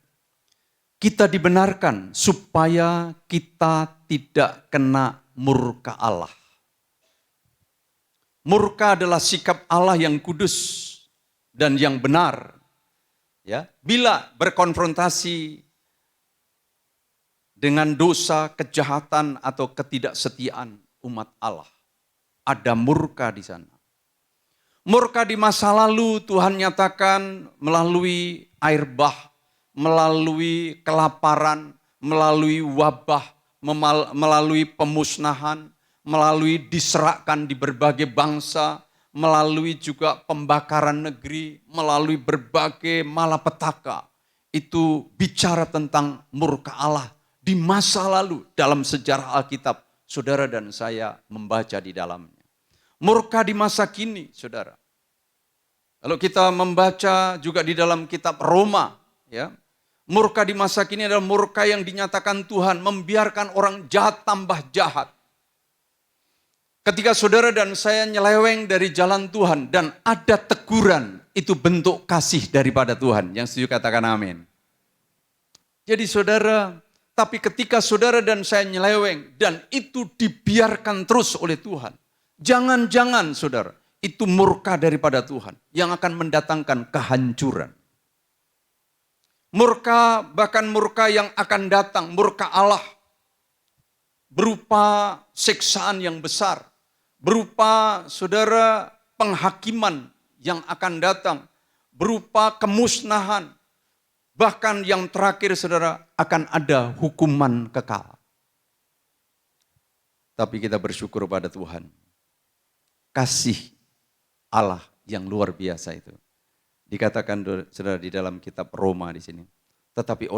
kita dibenarkan supaya kita tidak kena murka Allah. Murka adalah sikap Allah yang kudus dan yang benar. Ya, bila berkonfrontasi dengan dosa, kejahatan atau ketidaksetiaan umat Allah, ada murka di sana. Murka di masa lalu Tuhan nyatakan melalui air bah, melalui kelaparan, melalui wabah, melalui pemusnahan, melalui diserahkan di berbagai bangsa, melalui juga pembakaran negeri, melalui berbagai malapetaka. Itu bicara tentang murka Allah di masa lalu dalam sejarah Alkitab. Saudara dan saya membaca di dalamnya. Murka di masa kini, saudara. Kalau kita membaca juga di dalam kitab Roma, ya, murka di masa kini adalah murka yang dinyatakan Tuhan membiarkan orang jahat tambah jahat. Ketika saudara dan saya nyeleweng dari jalan Tuhan dan ada teguran, itu bentuk kasih daripada Tuhan. Yang setuju katakan amin. Jadi saudara, tapi ketika saudara dan saya nyeleweng dan itu dibiarkan terus oleh Tuhan, jangan-jangan saudara, itu murka daripada Tuhan yang akan mendatangkan kehancuran. Murka, bahkan murka yang akan datang, murka Allah berupa siksaan yang besar, berupa saudara penghakiman yang akan datang, berupa kemusnahan, bahkan yang terakhir saudara akan ada hukuman kekal. Tapi kita bersyukur pada Tuhan. Kasih Allah yang luar biasa itu. Dikatakan saudara di dalam kitab Roma di sini. Tetapi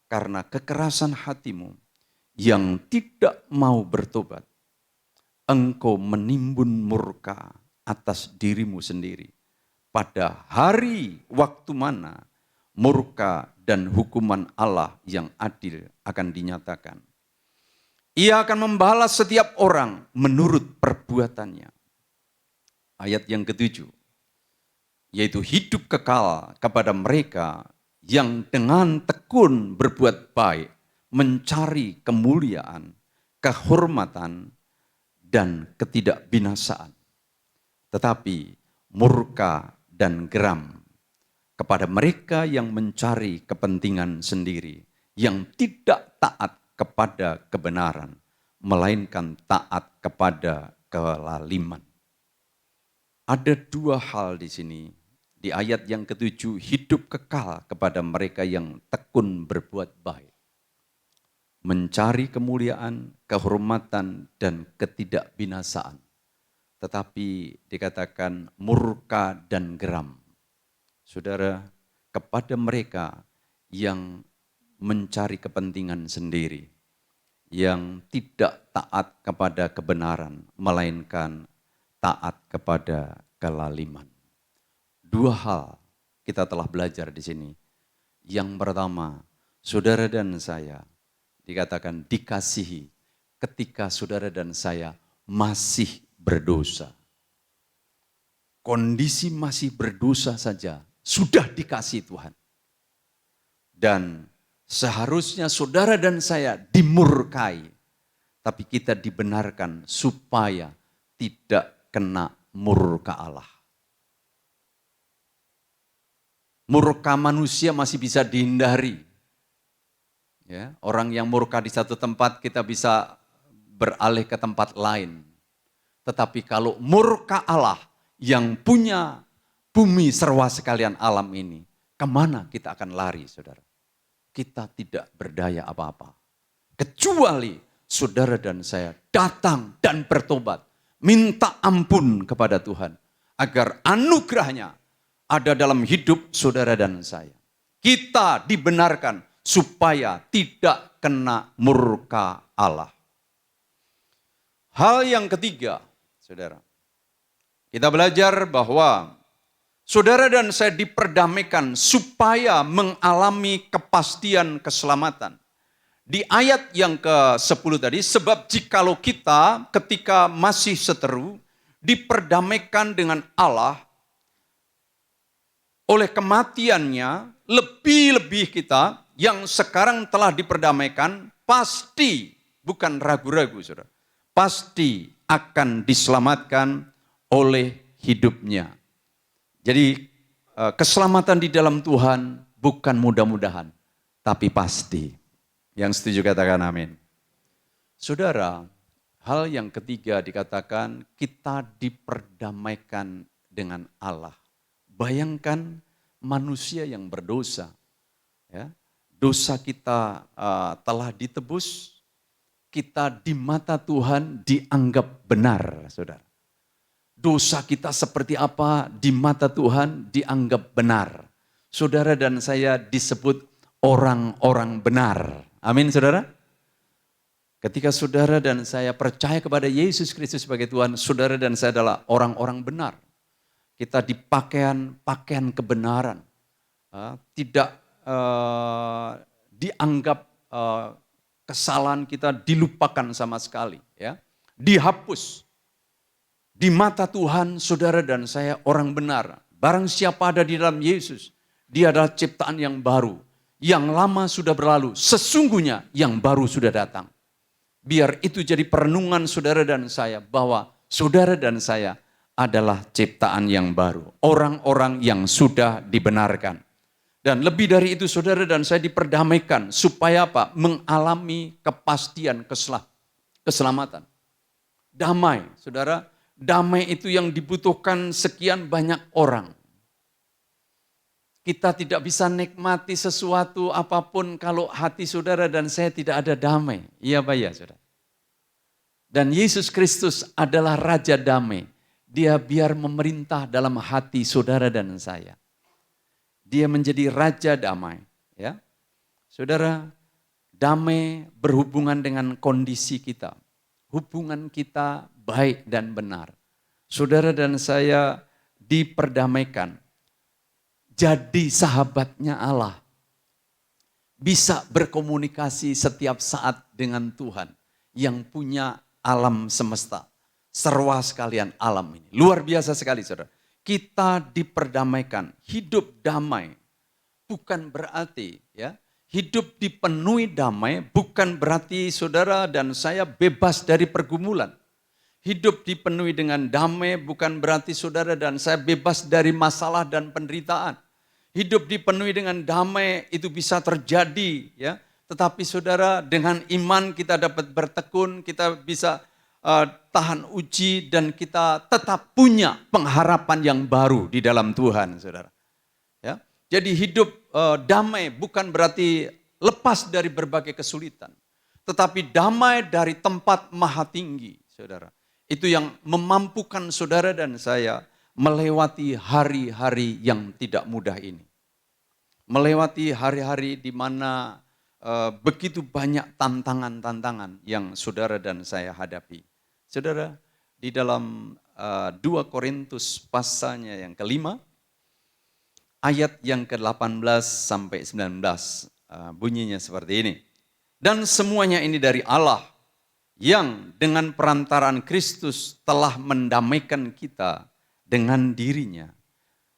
karena kekerasan hatimu yang tidak mau bertobat, engkau menimbun murka atas dirimu sendiri. Pada hari waktu mana murka dan hukuman Allah yang adil akan dinyatakan. Ia akan membalas setiap orang menurut perbuatannya. Ayat yang ke-7, yaitu hidup kekal kepada mereka yang dengan tekun berbuat baik, mencari kemuliaan, kehormatan, dan ketidakbinasaan. Tetapi murka dan geram kepada mereka yang mencari kepentingan sendiri, yang tidak taat kepada kebenaran, melainkan taat kepada kelaliman. Ada dua hal di sini. Di ayat yang ke-7, hidup kekal kepada mereka yang tekun berbuat baik. Mencari kemuliaan, kehormatan, dan ketidakbinasaan. Tetapi dikatakan murka dan geram. Saudara, kepada mereka yang mencari kepentingan sendiri, yang tidak taat kepada kebenaran, melainkan taat kepada kelaliman. Dua hal kita telah belajar di sini. Yang pertama, saudara dan saya dikatakan dikasihi ketika saudara dan saya masih berdosa. Kondisi masih berdosa saja sudah dikasihi Tuhan. Dan seharusnya saudara dan saya dimurkai, tapi kita dibenarkan supaya tidak kena murka Allah. Murka manusia masih bisa dihindari. Ya, orang yang murka di satu tempat kita bisa beralih ke tempat lain. Tetapi kalau murka Allah yang punya bumi serwa sekalian alam ini, kemana kita akan lari, saudara? Kita tidak berdaya apa-apa. Kecuali saudara dan saya datang dan bertobat. Minta ampun kepada Tuhan. Agar anugerahnya ada dalam hidup saudara dan saya. Kita dibenarkan supaya tidak kena murka Allah. Hal yang ketiga, saudara. Kita belajar bahwa saudara dan saya diperdamaikan supaya mengalami kepastian keselamatan. Di ayat yang ke-10 tadi, sebab jikalau kita ketika masih seteru, diperdamaikan dengan Allah, oleh kematiannya, lebih-lebih kita yang sekarang telah diperdamaikan, pasti, bukan ragu-ragu saudara, pasti akan diselamatkan oleh hidupnya. Jadi keselamatan di dalam Tuhan bukan mudah-mudahan, tapi pasti. Yang setuju katakan amin. Saudara, hal yang ketiga dikatakan kita diperdamaikan dengan Allah. Bayangkan manusia yang berdosa. Ya, dosa kita telah ditebus, kita di mata Tuhan dianggap benar, saudara. Dosa kita seperti apa di mata Tuhan dianggap benar. Saudara dan saya disebut orang-orang benar. Amin saudara. Ketika saudara dan saya percaya kepada Yesus Kristus sebagai Tuhan, saudara dan saya adalah orang-orang benar. Kita dipakaian pakaian kebenaran. Tidak dianggap kesalahan kita dilupakan sama sekali. Ya. Dihapus. Di mata Tuhan, saudara dan saya orang benar. Barang siapa ada di dalam Yesus, dia adalah ciptaan yang baru. Yang lama sudah berlalu, sesungguhnya yang baru sudah datang. Biar itu jadi perenungan saudara dan saya, bahwa saudara dan saya adalah ciptaan yang baru. Orang-orang yang sudah dibenarkan. Dan lebih dari itu saudara dan saya diperdamaikan. Supaya apa? Mengalami kepastian keselamatan. Damai, saudara. Damai itu yang dibutuhkan sekian banyak orang. Kita tidak bisa nikmati sesuatu apapun kalau hati saudara dan saya tidak ada damai. Iya Pak ya saudara. Dan Yesus Kristus adalah Raja Damai. Dia biar memerintah dalam hati saudara dan saya. Dia menjadi Raja Damai. Ya, saudara, damai berhubungan dengan kondisi kita. Hubungan kita baik dan benar. Saudara dan saya diperdamaikan. Jadi sahabatnya Allah. Bisa berkomunikasi setiap saat dengan Tuhan. Yang punya alam semesta. Serwa sekalian alam ini. Luar biasa sekali saudara. Kita diperdamaikan. Hidup damai. Bukan berarti ya. Hidup dipenuhi damai bukan berarti saudara dan saya bebas dari pergumulan. Hidup dipenuhi dengan damai bukan berarti saudara dan saya bebas dari masalah dan penderitaan. Hidup dipenuhi dengan damai itu bisa terjadi ya. Tetapi saudara dengan iman kita dapat bertekun, kita bisa tahan uji dan kita tetap punya pengharapan yang baru di dalam Tuhan saudara. Ya. Jadi hidup damai bukan berarti lepas dari berbagai kesulitan. Tetapi damai dari tempat maha tinggi, saudara. Itu yang memampukan saudara dan saya melewati hari-hari yang tidak mudah ini. Melewati hari-hari di mana begitu banyak tantangan-tantangan yang saudara dan saya hadapi. Saudara, di dalam 2 Korintus pasalnya yang kelima, ayat yang ke-18 sampai 19, bunyinya seperti ini. Dan semuanya ini dari Allah, yang dengan perantaraan Kristus telah mendamaikan kita dengan dirinya,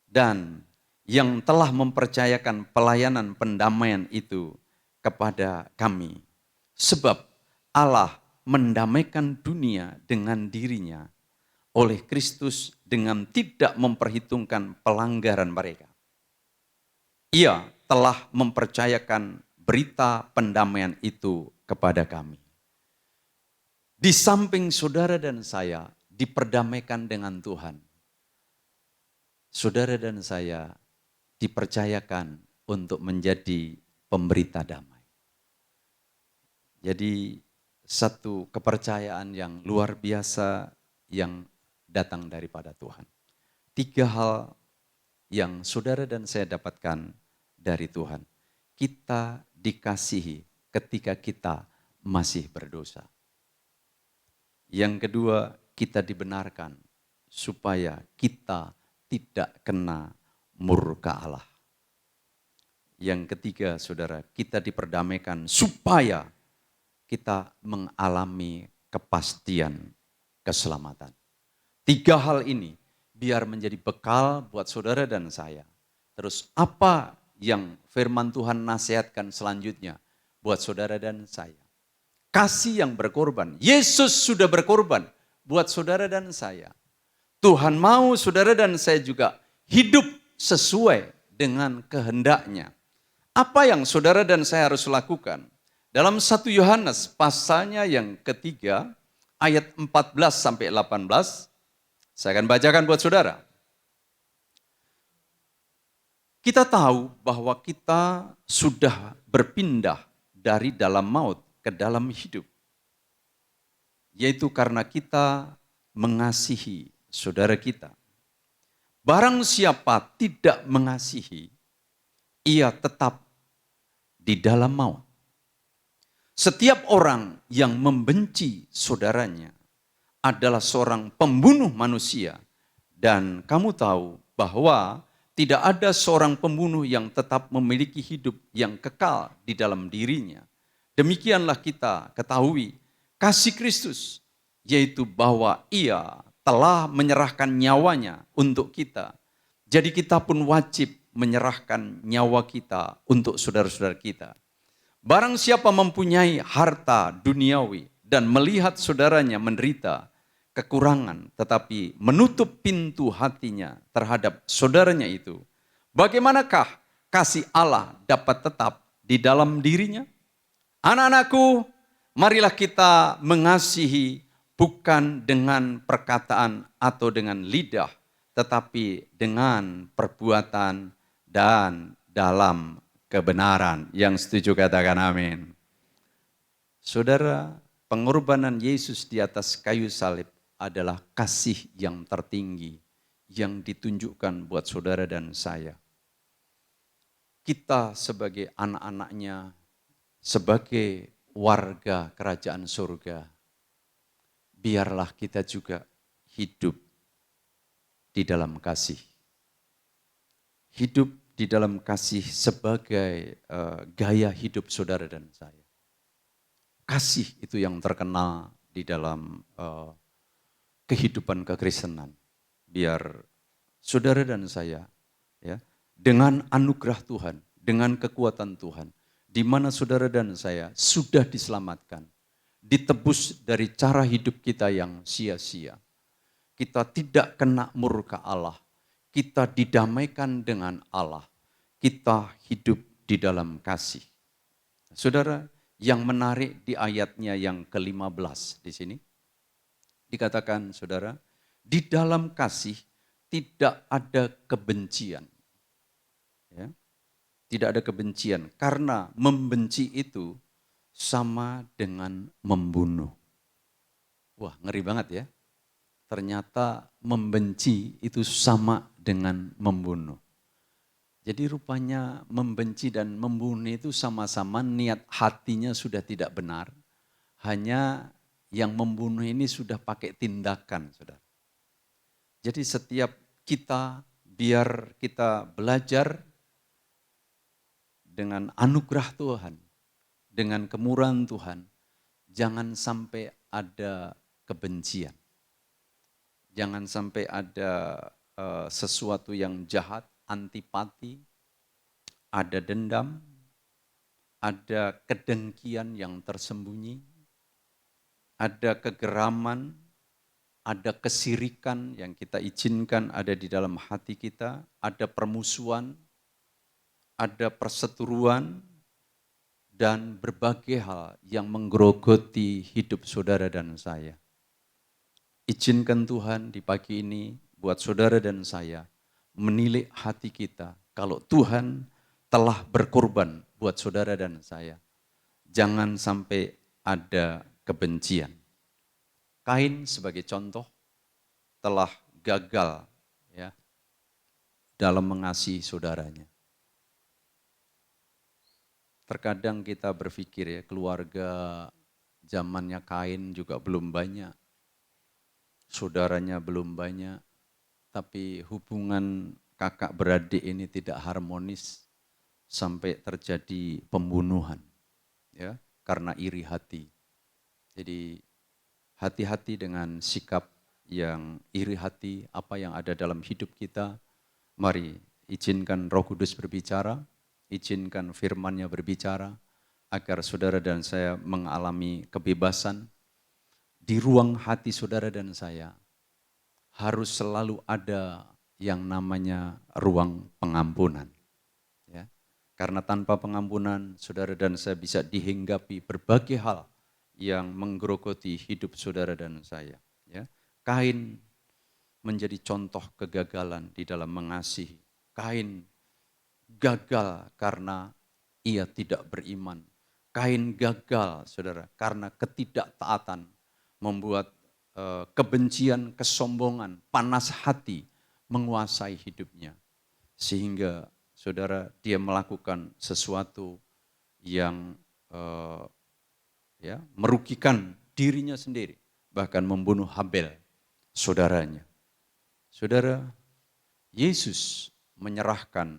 dan yang telah mempercayakan pelayanan pendamaian itu kepada kami. Sebab Allah mendamaikan dunia dengan dirinya oleh Kristus dengan tidak memperhitungkan pelanggaran mereka. Ia telah mempercayakan berita pendamaian itu kepada kami. Di samping saudara dan saya diperdamaikan dengan Tuhan, saudara dan saya dipercayakan untuk menjadi pemberita damai. Jadi satu kepercayaan yang luar biasa yang datang daripada Tuhan. 3 hal yang saudara dan saya dapatkan dari Tuhan. Kita dikasihi ketika kita masih berdosa. Yang kedua, kita dibenarkan supaya kita tidak kena murka Allah. Yang ketiga, saudara, kita diperdamaikan supaya kita mengalami kepastian keselamatan. 3 hal ini biar menjadi bekal buat saudara dan saya. Terus apa yang firman Tuhan nasihatkan selanjutnya buat saudara dan saya? Kasih yang berkorban. Yesus sudah berkorban buat saudara dan saya. Tuhan mau saudara dan saya juga hidup sesuai dengan kehendaknya. Apa yang saudara dan saya harus lakukan? Dalam 1 Yohanes pasalnya yang ketiga, ayat 14 sampai 18, saya akan bacakan buat saudara. Kita tahu bahwa kita sudah berpindah dari dalam maut ke dalam hidup. Yaitu karena kita mengasihi saudara kita. Barang siapa tidak mengasihi, ia tetap di dalam maut. Setiap orang yang membenci saudaranya adalah seorang pembunuh manusia. Dan kamu tahu bahwa tidak ada seorang pembunuh yang tetap memiliki hidup yang kekal di dalam dirinya. Demikianlah kita ketahui kasih Kristus, yaitu bahwa ia telah menyerahkan nyawanya untuk kita. Jadi kita pun wajib menyerahkan nyawa kita untuk saudara-saudara kita. Barang siapa mempunyai harta duniawi dan melihat saudaranya menderita kekurangan, tetapi menutup pintu hatinya terhadap saudaranya itu, bagaimanakah kasih Allah dapat tetap di dalam dirinya? Anak-anakku, marilah kita mengasihi bukan dengan perkataan atau dengan lidah, tetapi dengan perbuatan dan dalam kebenaran. Yang setuju katakan amin. Saudara, pengorbanan Yesus di atas kayu salib adalah kasih yang tertinggi yang ditunjukkan buat saudara dan saya. Kita sebagai anak-anaknya, sebagai warga kerajaan surga, biarlah kita juga hidup di dalam kasih. Hidup di dalam kasih sebagai gaya hidup saudara dan saya. Kasih itu yang terkenal di dalam kehidupan kekristenan. Biar saudara dan saya ya, dengan anugerah Tuhan, dengan kekuatan Tuhan, di mana saudara dan saya sudah diselamatkan, ditebus dari cara hidup kita yang sia-sia. Kita tidak kena murka Allah, kita didamaikan dengan Allah, kita hidup di dalam kasih. Saudara, yang menarik di ayatnya yang ke-15 di sini, dikatakan saudara, di dalam kasih tidak ada kebencian. Ya. Tidak ada kebencian, karena membenci itu sama dengan membunuh. Wah, ngeri banget ya. Ternyata membenci itu sama dengan membunuh. Jadi rupanya membenci dan membunuh itu sama-sama niat hatinya sudah tidak benar. Hanya yang membunuh ini sudah pakai tindakan, saudara. Jadi setiap kita, biar kita belajar dengan anugerah Tuhan, dengan kemurahan Tuhan, jangan sampai ada kebencian. Jangan sampai ada sesuatu yang jahat, antipati, ada dendam, ada kedengkian yang tersembunyi, ada kegeraman, ada kesirikan yang kita izinkan ada di dalam hati kita, ada permusuhan, ada perseteruan, dan berbagai hal yang menggerogoti hidup saudara dan saya. Izinkan Tuhan di pagi ini buat saudara dan saya menilik hati kita. Kalau Tuhan telah berkorban buat saudara dan saya, jangan sampai ada kebencian. Kain sebagai contoh telah gagal ya dalam mengasihi saudaranya. Terkadang kita berpikir ya, keluarga zamannya Kain juga belum banyak, saudaranya belum banyak, tapi hubungan kakak beradik ini tidak harmonis sampai terjadi pembunuhan ya karena iri hati. Jadi hati-hati dengan sikap yang iri hati, apa yang ada dalam hidup kita. Mari izinkan Roh Kudus berbicara, izinkan firman-Nya berbicara, agar saudara dan saya mengalami kebebasan. Di ruang hati saudara dan saya harus selalu ada yang namanya ruang pengampunan. Ya. Karena tanpa pengampunan, saudara dan saya bisa dihinggapi berbagai hal yang menggerogoti hidup saudara dan saya. Ya. Kain menjadi contoh kegagalan di dalam mengasihi. Kain gagal karena ia tidak beriman. Kain gagal, saudara, karena ketidaktaatan membuat kebencian, kesombongan, panas hati menguasai hidupnya. Sehingga, saudara, dia melakukan sesuatu yang merugikan dirinya sendiri, bahkan membunuh Habel, saudaranya. Saudara, Yesus menyerahkan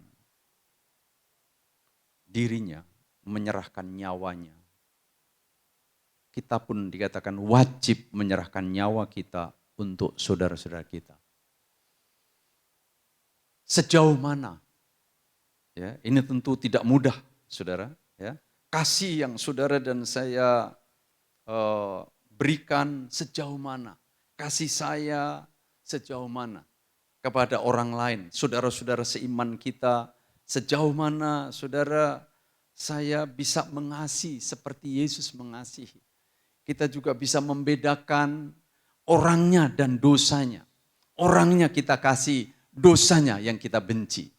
dirinya, menyerahkan nyawanya. Kita pun dikatakan wajib menyerahkan nyawa kita untuk saudara-saudara kita. Sejauh mana? Ya, ini tentu tidak mudah, saudara. Ya. Kasih yang saudara dan saya berikan sejauh mana? Kasih saya sejauh mana kepada orang lain, saudara-saudara seiman kita, sejauh mana saudara saya bisa mengasihi seperti Yesus mengasihi. Kita juga bisa membedakan orangnya dan dosanya. Orangnya kita kasih, dosanya yang kita benci.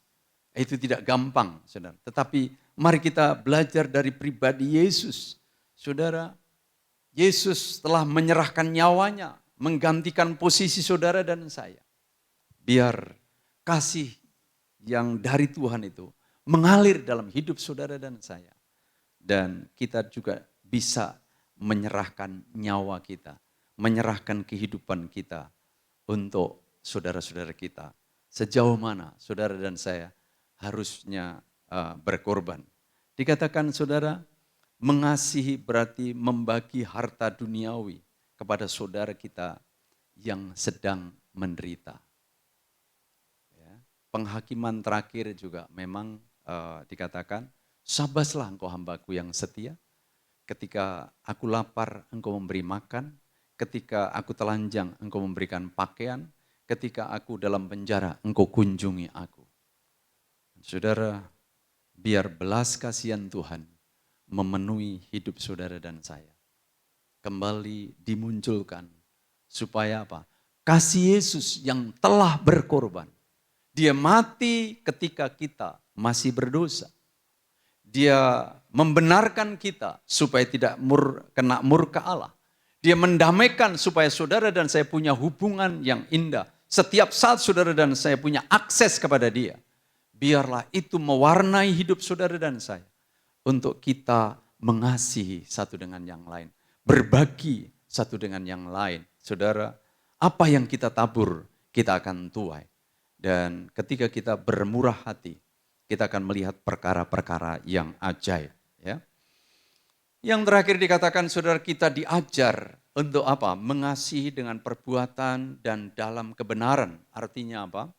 Itu tidak gampang, saudara. Tetapi mari kita belajar dari pribadi Yesus. Saudara, Yesus telah menyerahkan nyawanya, menggantikan posisi saudara dan saya. Biar kasih yang dari Tuhan itu mengalir dalam hidup saudara dan saya. Dan kita juga bisa menyerahkan nyawa kita, menyerahkan kehidupan kita untuk saudara-saudara kita. Sejauh mana saudara dan saya harusnya berkorban. Dikatakan saudara, mengasihi berarti membagi harta duniawi kepada saudara kita yang sedang menderita. Ya, penghakiman terakhir juga memang dikatakan, sabaslah engkau hambaku yang setia, ketika aku lapar engkau memberi makan, ketika aku telanjang engkau memberikan pakaian, ketika aku dalam penjara engkau kunjungi aku. Saudara, biar belas kasihan Tuhan memenuhi hidup saudara dan saya. Kembali dimunculkan supaya apa? Kasih Yesus yang telah berkorban. Dia mati ketika kita masih berdosa. Dia membenarkan kita supaya tidak kena murka Allah. Dia mendamaikan supaya saudara dan saya punya hubungan yang indah. Setiap saat saudara dan saya punya akses kepada Dia. biarlah itu mewarnai hidup saudara dan saya. Untuk kita mengasihi satu dengan yang lain. Berbagi satu dengan yang lain. Saudara, apa yang kita tabur, kita akan tuai. Dan ketika kita bermurah hati, kita akan melihat perkara-perkara yang ajaib. Ya. Yang terakhir dikatakan saudara, kita diajar untuk apa? Mengasihi dengan perbuatan dan dalam kebenaran. Artinya apa?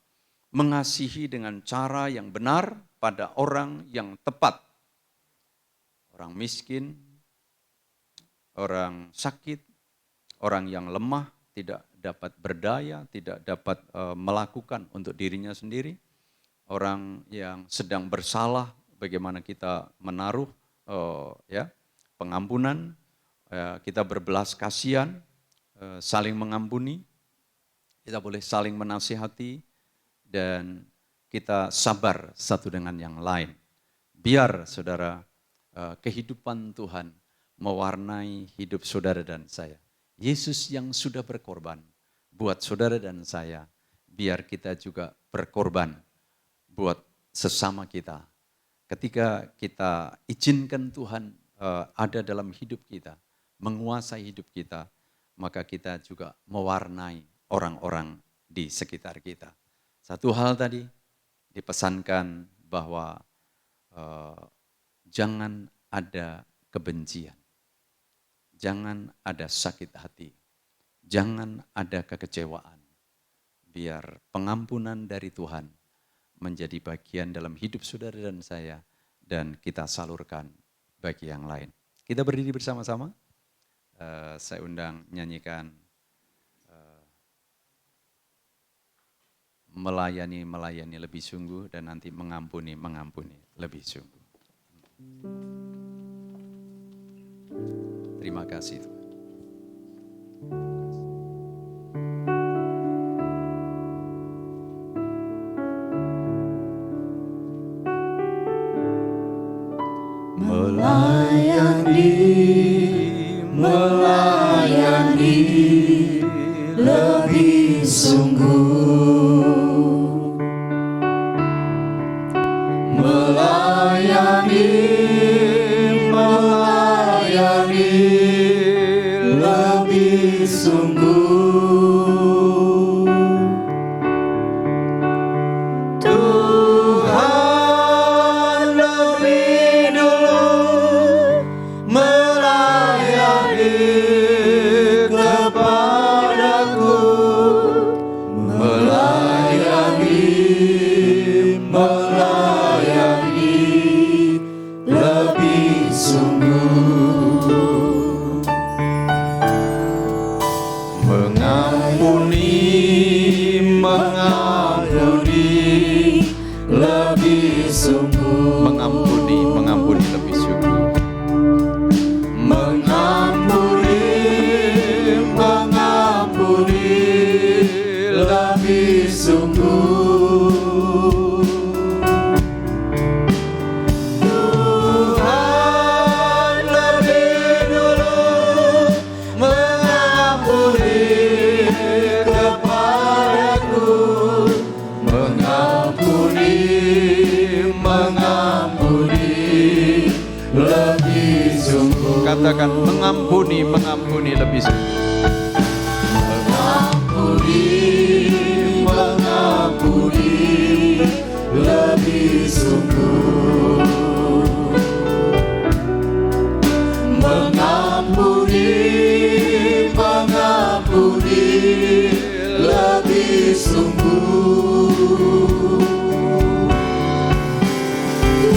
Mengasihi dengan cara yang benar pada orang yang tepat. Orang miskin, orang sakit, orang yang lemah, tidak dapat berdaya, tidak dapat melakukan untuk dirinya sendiri. Orang yang sedang bersalah, bagaimana kita menaruh pengampunan, kita berbelas kasihan, saling mengampuni, kita boleh saling menasihati, dan kita sabar satu dengan yang lain. Biar saudara, kehidupan Tuhan mewarnai hidup saudara dan saya. Yesus yang sudah berkorban buat saudara dan saya, biar kita juga berkorban buat sesama kita. Ketika kita izinkan Tuhan ada dalam hidup kita, menguasai hidup kita, maka kita juga mewarnai orang-orang di sekitar kita. Satu hal tadi dipesankan bahwa jangan ada kebencian, jangan ada sakit hati, jangan ada kekecewaan. Biar pengampunan dari Tuhan menjadi bagian dalam hidup saudara dan saya, dan kita salurkan bagi yang lain. Kita berdiri bersama-sama. Saya undang nyanyikan melayani lebih sungguh, dan nanti mengampuni lebih sungguh. Terima kasih Tuhan. Melayani lebih sungguh, melayani lebih sungguh. Tuhan lebih dulu melayani kepadaku, melayani lebih sungguh, mengampuni lebih sungguh, Mengampuni lebih sungguh. mengampuni lebih sungguh. Tuhan lebih dulu mengampuni kepadaku, mengampuni lebih sungguh. Katakan mengampuni lebih sungguh. Mengampuni lebih sungguh, mengampuni lebih sungguh.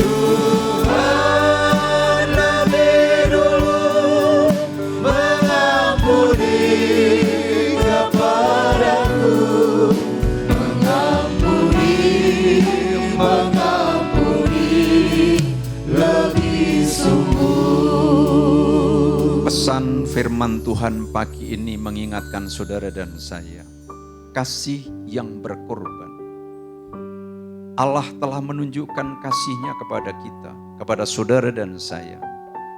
Tuhan lebih dulu mengampuni kepadaku, mengampuni lebih sungguh. Pesan firman Tuhan pagi ini mengingatkan saudara dan saya, kasih yang berkorban. Allah telah menunjukkan kasih-Nya kepada kita, kepada saudara dan saya.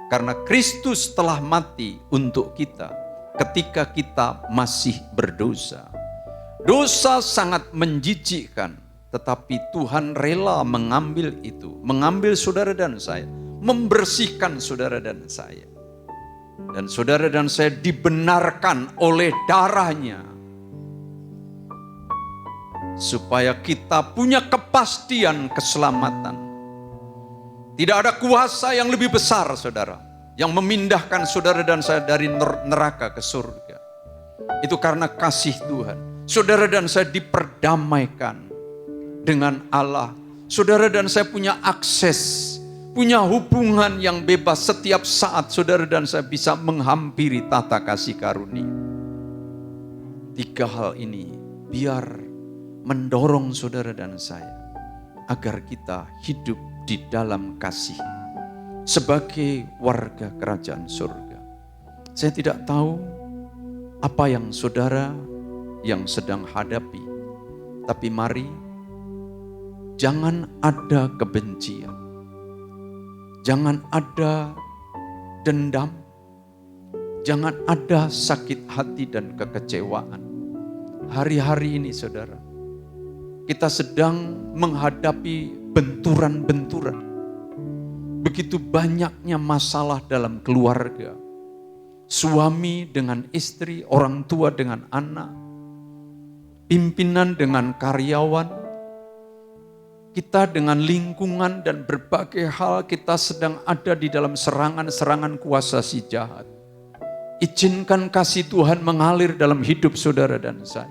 Karena Kristus telah mati untuk kita ketika kita masih berdosa. Dosa sangat menjijikkan, tetapi Tuhan rela mengambil itu, mengambil saudara dan saya, membersihkan saudara dan saya. Dan saudara dan saya dibenarkan oleh darahnya, supaya kita punya kepastian keselamatan. Tidak ada kuasa yang lebih besar, saudara, yang memindahkan saudara dan saya dari neraka ke surga. Itu karena kasih Tuhan. Saudara dan saya diperdamaikan dengan Allah. Saudara dan saya punya akses, punya hubungan yang bebas. Setiap saat saudara dan saya bisa menghampiri tata kasih karunia. 3 hal ini biar mendorong saudara dan saya agar kita hidup di dalam kasih sebagai warga kerajaan surga. Saya tidak tahu apa yang saudara yang sedang hadapi, tapi mari jangan ada kebencian, jangan ada dendam, jangan ada sakit hati dan kekecewaan. Hari-hari ini saudara, kita sedang menghadapi benturan-benturan. Begitu banyaknya masalah dalam keluarga. Suami dengan istri, orang tua dengan anak, pimpinan dengan karyawan, kita dengan lingkungan dan berbagai hal kita sedang ada di dalam serangan-serangan kuasa si jahat. Izinkan kasih Tuhan mengalir dalam hidup saudara dan saya.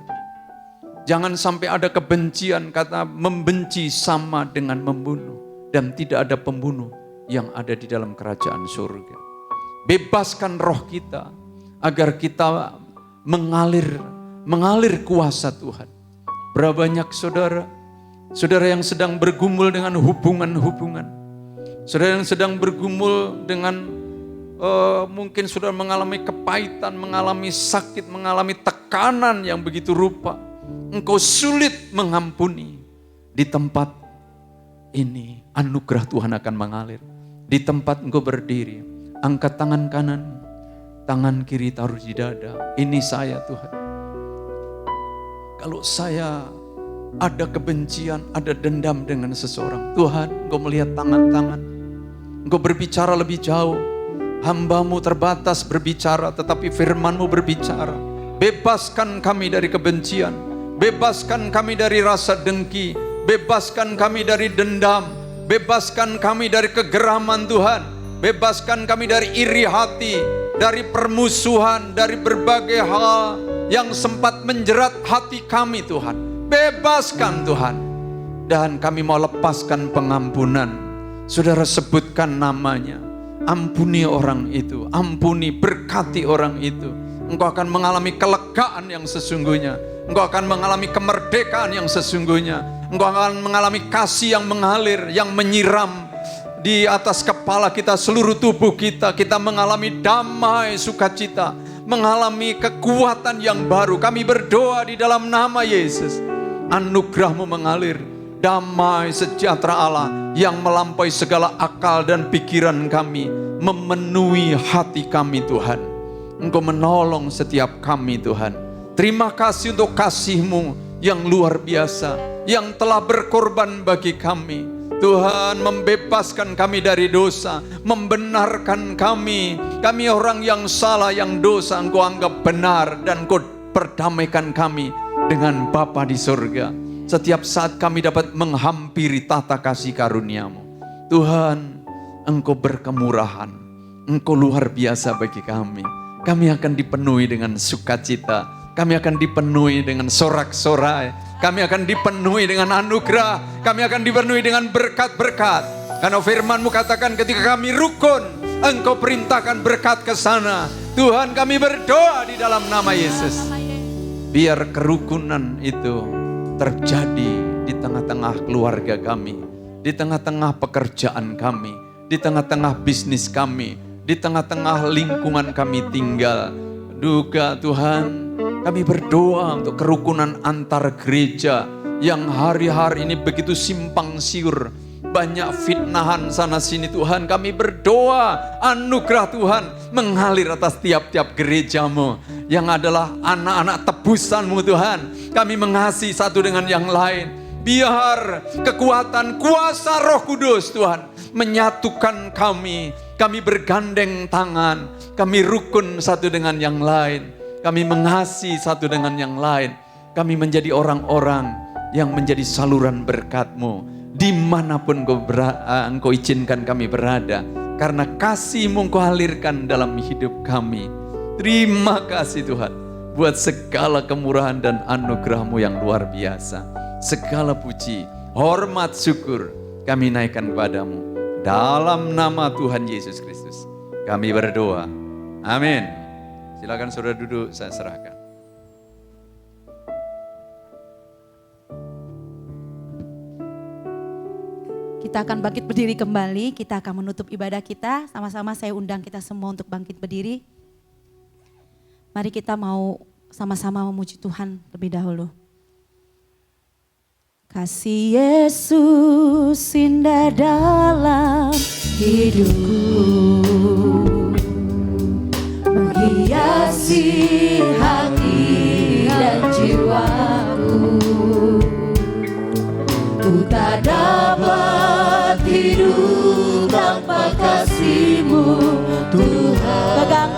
Jangan sampai ada kebencian, kata membenci sama dengan membunuh. Dan tidak ada pembunuh yang ada di dalam kerajaan surga. Bebaskan roh kita agar kita mengalir kuasa Tuhan. Berapa banyak saudara yang sedang bergumul dengan hubungan-hubungan. Saudara yang sedang bergumul dengan mungkin saudara mengalami kepahitan, mengalami sakit, mengalami tekanan yang begitu rupa. Engkau sulit mengampuni. Di tempat ini anugerah Tuhan akan mengalir. Di tempat engkau berdiri, angkat tangan kanan, tangan kiri taruh di dada. Ini saya Tuhan. Kalau saya ada kebencian, ada dendam dengan seseorang, Tuhan engkau melihat tangan-tangan. Engkau berbicara lebih jauh. Hamba-Mu terbatas berbicara, tetapi firman-Mu berbicara. Bebaskan kami dari kebencian. Bebaskan kami dari rasa dengki, bebaskan kami dari dendam, bebaskan kami dari kegeraman Tuhan, bebaskan kami dari iri hati, dari permusuhan, dari berbagai hal yang sempat menjerat hati kami Tuhan. Bebaskan Tuhan, dan kami mau lepaskan pengampunan. Saudara sebutkan namanya, ampuni orang itu, ampuni, berkati orang itu. Engkau akan mengalami kelegaan yang sesungguhnya. Engkau akan mengalami kemerdekaan yang sesungguhnya. Engkau akan mengalami kasih yang mengalir, yang menyiram di atas kepala kita, seluruh tubuh kita. Kita mengalami damai, sukacita, mengalami kekuatan yang baru. Kami berdoa di dalam nama Yesus. Anugerah-Mu mengalir, damai sejahtera Allah yang melampaui segala akal dan pikiran kami, memenuhi hati kami Tuhan. Engkau menolong setiap kami Tuhan. Terima kasih untuk kasih-Mu yang luar biasa, yang telah berkorban bagi kami. Tuhan membebaskan kami dari dosa, membenarkan kami. Kami orang yang salah, yang dosa Engkau anggap benar, dan Engkau perdamaikan kami dengan Bapa di surga. Setiap saat kami dapat menghampiri tata kasih karunia-Mu. Tuhan, Engkau berkemurahan, Engkau luar biasa bagi kami. Kami akan dipenuhi dengan sukacita. Kami akan dipenuhi dengan sorak-sorai. Kami akan dipenuhi dengan anugerah. Kami akan dipenuhi dengan berkat-berkat. Karena firman-Mu katakan ketika kami rukun, Engkau perintahkan berkat ke sana. Tuhan, kami berdoa di dalam nama Yesus. Biar kerukunan itu terjadi di tengah-tengah keluarga kami. Di tengah-tengah pekerjaan kami. Di tengah-tengah bisnis kami. Di tengah-tengah lingkungan kami tinggal. Duga Tuhan, kami berdoa untuk kerukunan antar gereja yang hari-hari ini begitu simpang siur. Banyak fitnahan sana sini Tuhan. Kami berdoa anugerah Tuhan mengalir atas tiap-tiap gereja-Mu yang adalah anak-anak tebusan-Mu Tuhan. Kami mengasihi satu dengan yang lain. Biar kekuatan kuasa Roh Kudus Tuhan menyatukan kami. Kami bergandeng tangan, kami rukun satu dengan yang lain. Kami mengasihi satu dengan yang lain. Kami menjadi orang-orang yang menjadi saluran berkat-Mu. Dimanapun Engkau izinkan kami berada. Karena kasih-Mu Engkau alirkan dalam hidup kami. Terima kasih Tuhan. Buat segala kemurahan dan anugerah-Mu yang luar biasa. Segala puji, hormat, syukur kami naikkan kepadamu. Dalam nama Tuhan Yesus Kristus kami berdoa. Amin. Silakan saudara duduk, saya serahkan. Kita akan bangkit berdiri kembali, kita akan menutup ibadah kita. Sama-sama saya undang kita semua untuk bangkit berdiri. Mari kita mau sama-sama memuji Tuhan lebih dahulu. Kasih Yesus indah dalam hidupku, menghiasi hati dan jiwaku. Ku tak dapat hidup tanpa kasih-Mu Tuhan. Pegang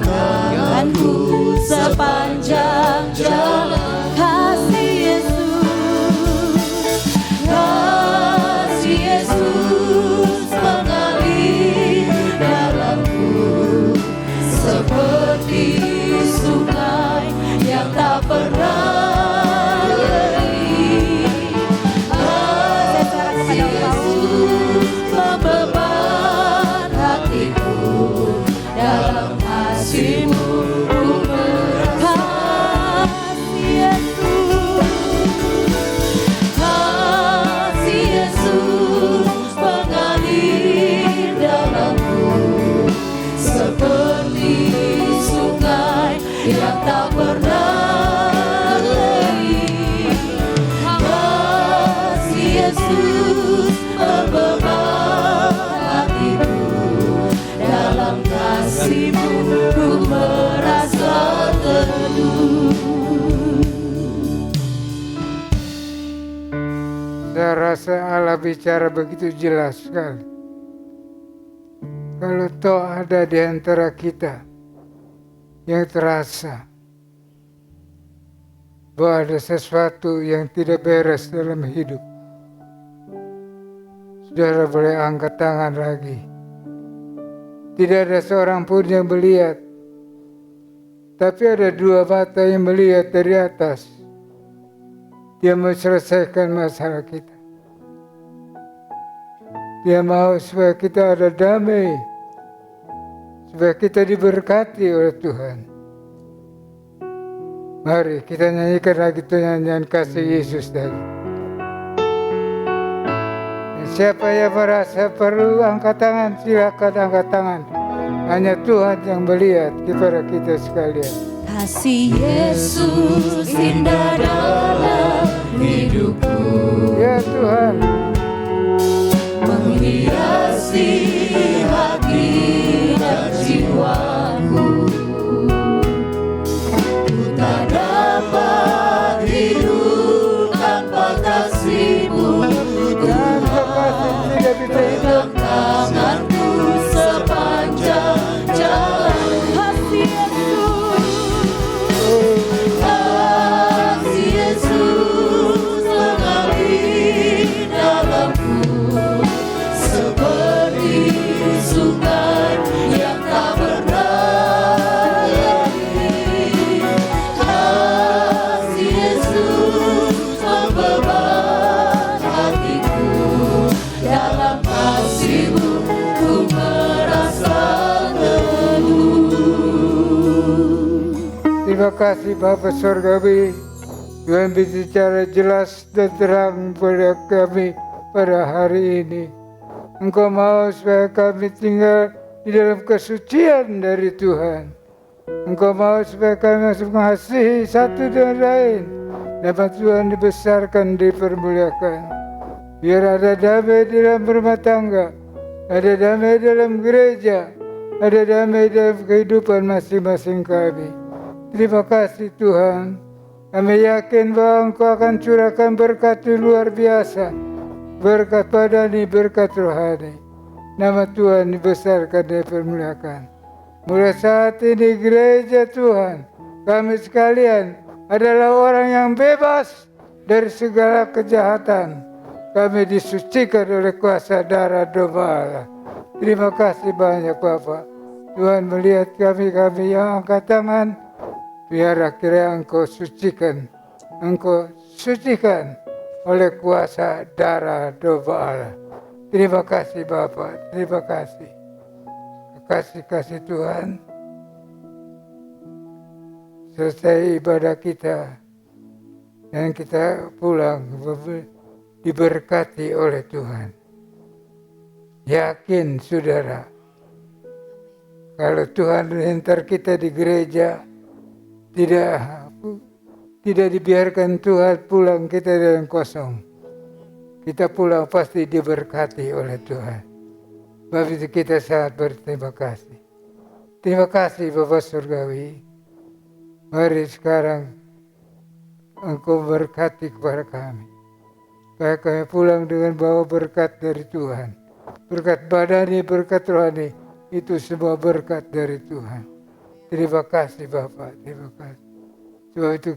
tanganku sepanjang jalan. Kasih Yesus mengalir dalamku seperti sungai yang tak pernah kering. Kasih Yesus membeban hatiku, dalam kasih-Mu ku merasa. Kasih Yesus mengalir dalamku seperti sungai yang tak pernah kering. Kasih Yesus membeban hatiku, dalam kasih-Mu ku merasa teduh. Saya rasa Allah bicara begitu jelas sekali. Kalau toh ada di antara kita yang terasa bahwa ada sesuatu yang tidak beres dalam hidup, saudara boleh angkat tangan lagi. Tidak ada seorang pun yang melihat, tapi ada dua mata yang melihat dari atas. Dia mau selesaikan masalah kita. Dia mau supaya kita ada damai, supaya kita diberkati oleh Tuhan. Mari kita nyanyikan lagi nyanyian kasih Yesus tadi. Dan siapa yang merasa perlu angkat tangan, silakan angkat tangan. Hanya Tuhan yang melihat kepada kita sekalian. Kasih Yesus indah dalam hidupku, Ya Tuhan, menghiasi hati dan jiwaku. Ku tak dapat hidup tanpa kasih-Mu dan kekasih tidak bisa hidup. Pegang tanganku sepanjang jalan. Kasih Yesus mengalir dalamku seperti sungai yang tak pernah kering. Kasih Yesus membeban hatiku, dalam kasih-Mu ku merasa teduh. Terima kasih Bapa Surgawi, Tuhan bicara jelas dan terang pada kami pada hari ini. Engkau mau supaya kami tinggal di dalam kesucian dari Tuhan. Engkau mau supaya kami masih mengasihi satu dan lain. Nama Tuhan dibesarkan, dipermuliakan. Biar ada damai di dalam rumah tangga, ada damai dalam gereja, ada damai dalam kehidupan masing-masing kami. Terima kasih Tuhan. Kami yakin bahwa Engkau akan curahkan berkat yang luar biasa. Berkat badani, berkat rohani. Nama Tuhan dibesarkan dan dipermuliakan. Mulai saat ini gereja Tuhan, kami sekalian adalah orang yang bebas dari segala kejahatan. Kami disucikan oleh kuasa darah domba Allah. Terima kasih banyak Bapak. Tuhan melihat kami yang angkat tangan, biar akhirnya Engkau sucikan oleh kuasa darah domba Allah. Terima kasih Bapak, terima kasih. Kasih Tuhan. Selesai ibadah kita dan kita pulang diberkati oleh Tuhan. Yakin saudara, kalau Tuhan hantar kita di gereja, tidak dibiarkan Tuhan pulang kita dengan kosong. Kita pulang pasti diberkati oleh Tuhan. Sebab itu kita sangat berterima kasih. Terima kasih Bapak Surgawi. Mari sekarang Engkau berkati kepada kami. Supaya kami pulang dengan bawa berkat dari Tuhan. Berkat badani, berkat rohani. Itu semua berkat dari Tuhan. Terima kasih Bapak, terima kasih. Sebab itu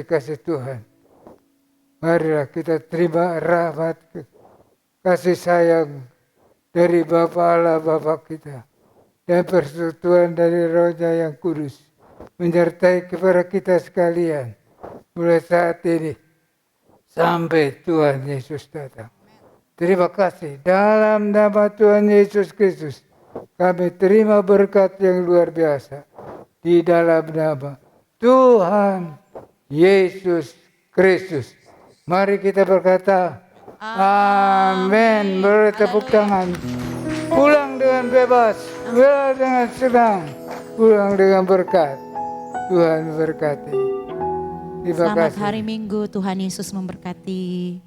kasih Tuhan. Marilah kita terima rahmat, kasih sayang dari Bapa Allah Bapa kita. Dan persekutuan dari Roh-Nya yang kudus. Menyertai kepada kita sekalian. Mulai saat ini. Sampai Tuhan Yesus datang. Terima kasih. Dalam nama Tuhan Yesus Kristus. Kami terima berkat yang luar biasa. Di dalam nama Tuhan Yesus Kristus. Mari kita berkata, amin. Boleh tepuk tangan. Pulang dengan bebas, pulang dengan senang, pulang dengan berkat. Tuhan berkati. Terima Selamat kasih. hari Minggu, Tuhan Yesus memberkati.